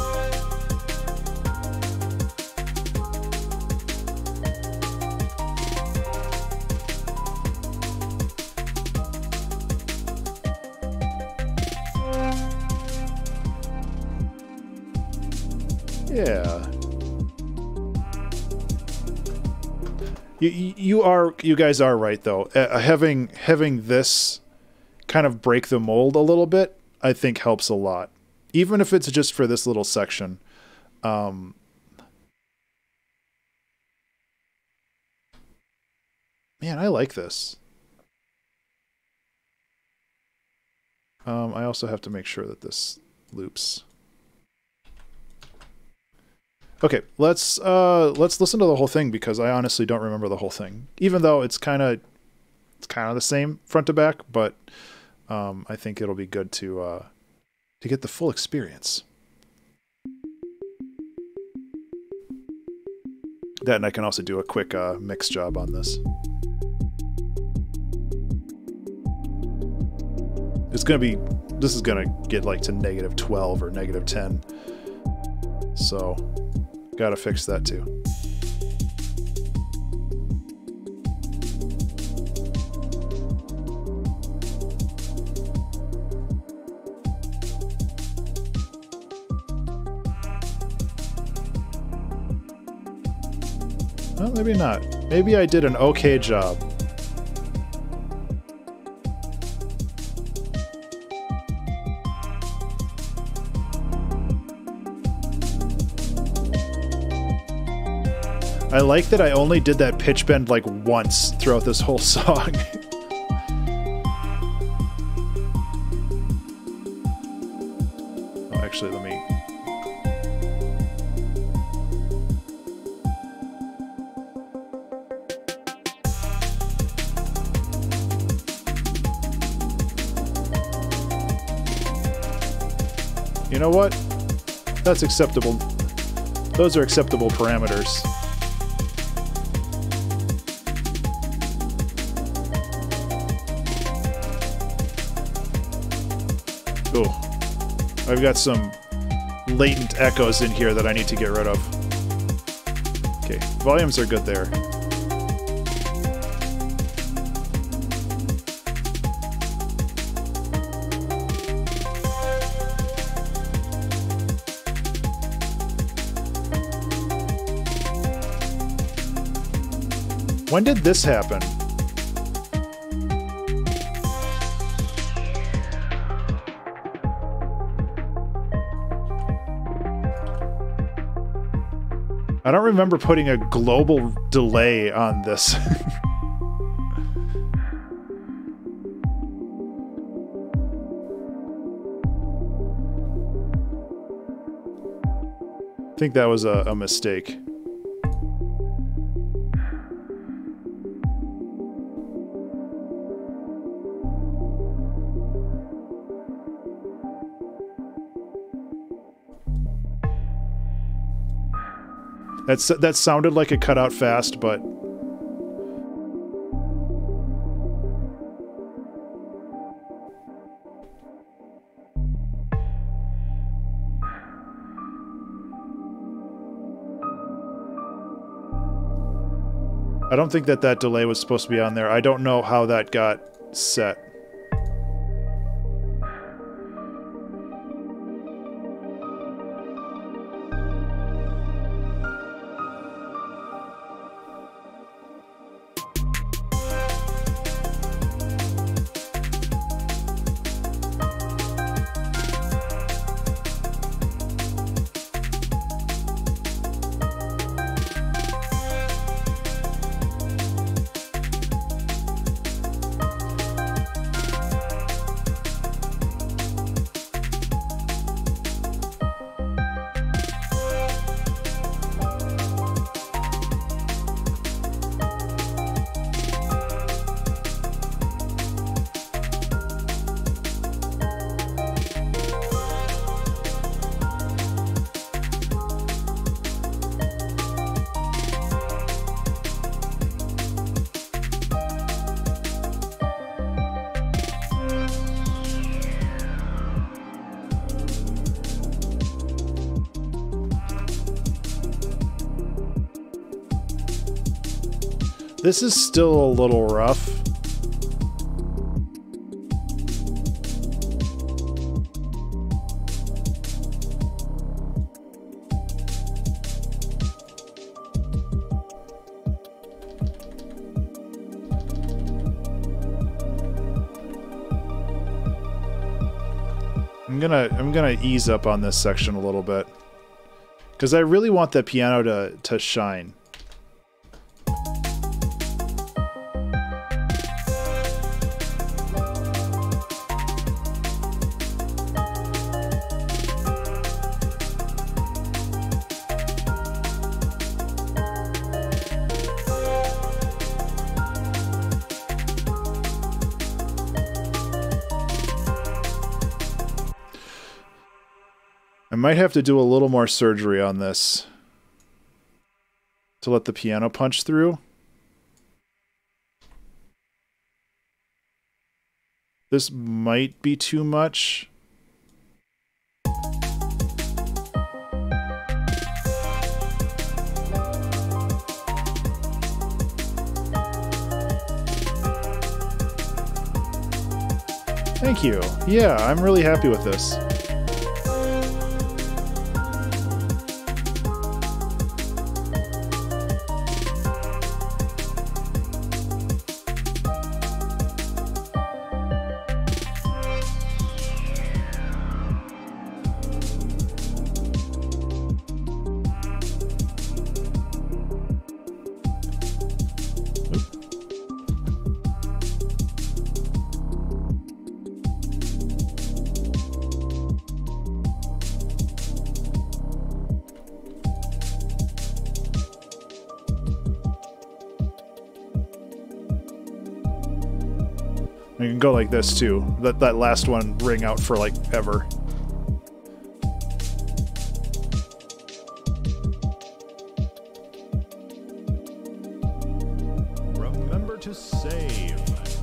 A: Yeah. You guys are right though. Having this kind of break the mold a little bit, I think helps a lot. Even if it's just for this little section. Man, I like this. I also have to make sure that this loops. Okay, let's listen to the whole thing because I honestly don't remember the whole thing. Even though it's kind of the same front to back, but I think it'll be good to get the full experience. That, and I can also do a quick mix job on this. This is gonna get like to -12 or -10. So gotta fix that too. Well, maybe not. Maybe I did an okay job. I like that I only did that pitch bend like once throughout this whole song. Oh, actually, let me... You know what? That's acceptable. Those are acceptable parameters. Oh, I've got some latent echoes in here that I need to get rid of. Okay, volumes are good there. When did this happen? I don't remember putting a global delay on this. I think that was a mistake. That sounded like it cut out fast, but... I don't think that delay was supposed to be on there. I don't know how that got set. This is still a little rough. I'm gonna ease up on this section a little bit, because I really want the piano to shine. I might have to do a little more surgery on this to let the piano punch through. This might be too much. Thank you. Yeah, I'm really happy with this. You can go like this too. Let that last one ring out for like ever.
B: Remember to save.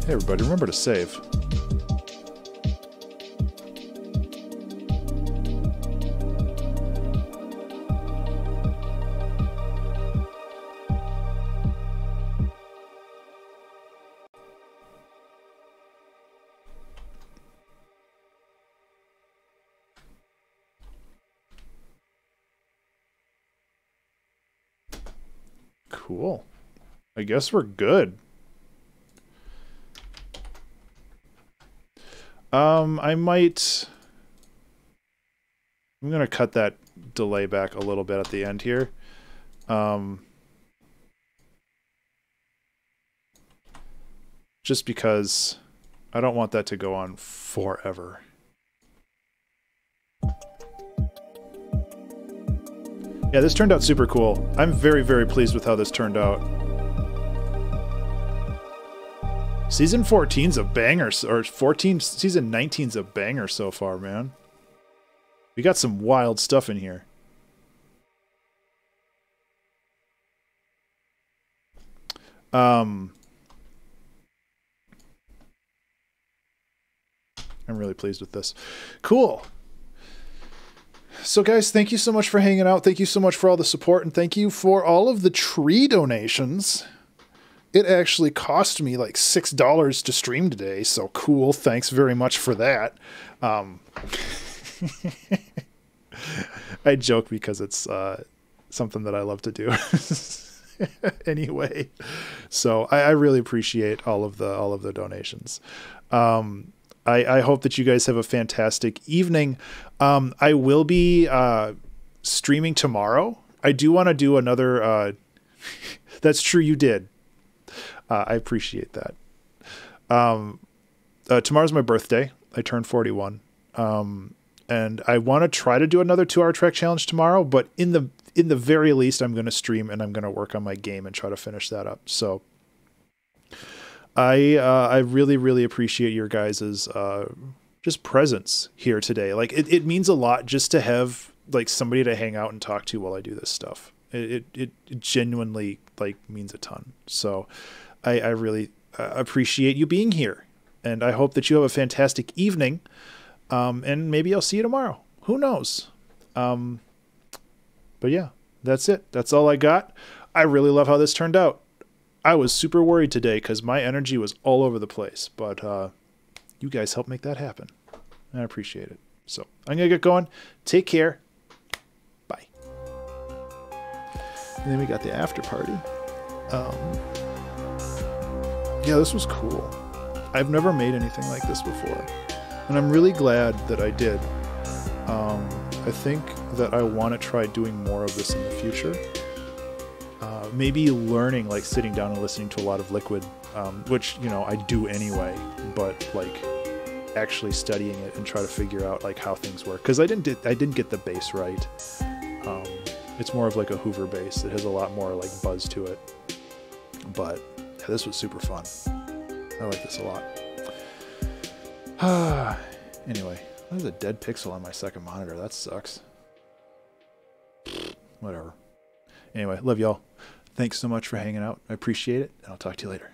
A: Hey everybody, remember to save. Cool. I guess we're good. I'm gonna cut that delay back a little bit at the end here. Just because I don't want that to go on forever. Yeah, this turned out super cool. I'm very, very pleased with how this turned out. Season 14's a banger, or season 19's a banger so far, man. We got some wild stuff in here. I'm really pleased with this. Cool. So guys, thank you so much for hanging out. Thank you so much for all the support, and thank you for all of the tree donations. It actually cost me like $6 to stream today, so cool. Thanks very much for that. I joke because it's something that I love to do. Anyway, so I really appreciate all of the donations. I hope that you guys have a fantastic evening. I will be streaming tomorrow. I do want to do another. That's true, you did. I appreciate that. Tomorrow's my birthday. I turn 41. And I want to try to do another 2-hour Trek challenge tomorrow, but in the very least, I'm going to stream and I'm going to work on my game and try to finish that up. So I really, really appreciate your guys's just presence here today. Like it means a lot just to have like somebody to hang out and talk to while I do this stuff. It genuinely like means a ton. So I really appreciate you being here, and I hope that you have a fantastic evening. And maybe I'll see you tomorrow. Who knows? But yeah, that's it. That's all I got. I really love how this turned out. I was super worried today because my energy was all over the place, but you guys helped make that happen. And I appreciate it. So I'm going to get going. Take care. Bye. And then we got the after party. Yeah, this was cool. I've never made anything like this before, and I'm really glad that I did. I think that I want to try doing more of this in the future. Maybe learning, like sitting down and listening to a lot of Liquid, which, you know, I do anyway, but like actually studying it and try to figure out like how things work. Because I didn't get the bass right. It's more of like a Hoover bass. It has a lot more like buzz to it. But yeah, this was super fun. I like this a lot. Anyway, there's a dead pixel on my second monitor. That sucks. Whatever. Anyway, love y'all. Thanks so much for hanging out. I appreciate it, and I'll talk to you later.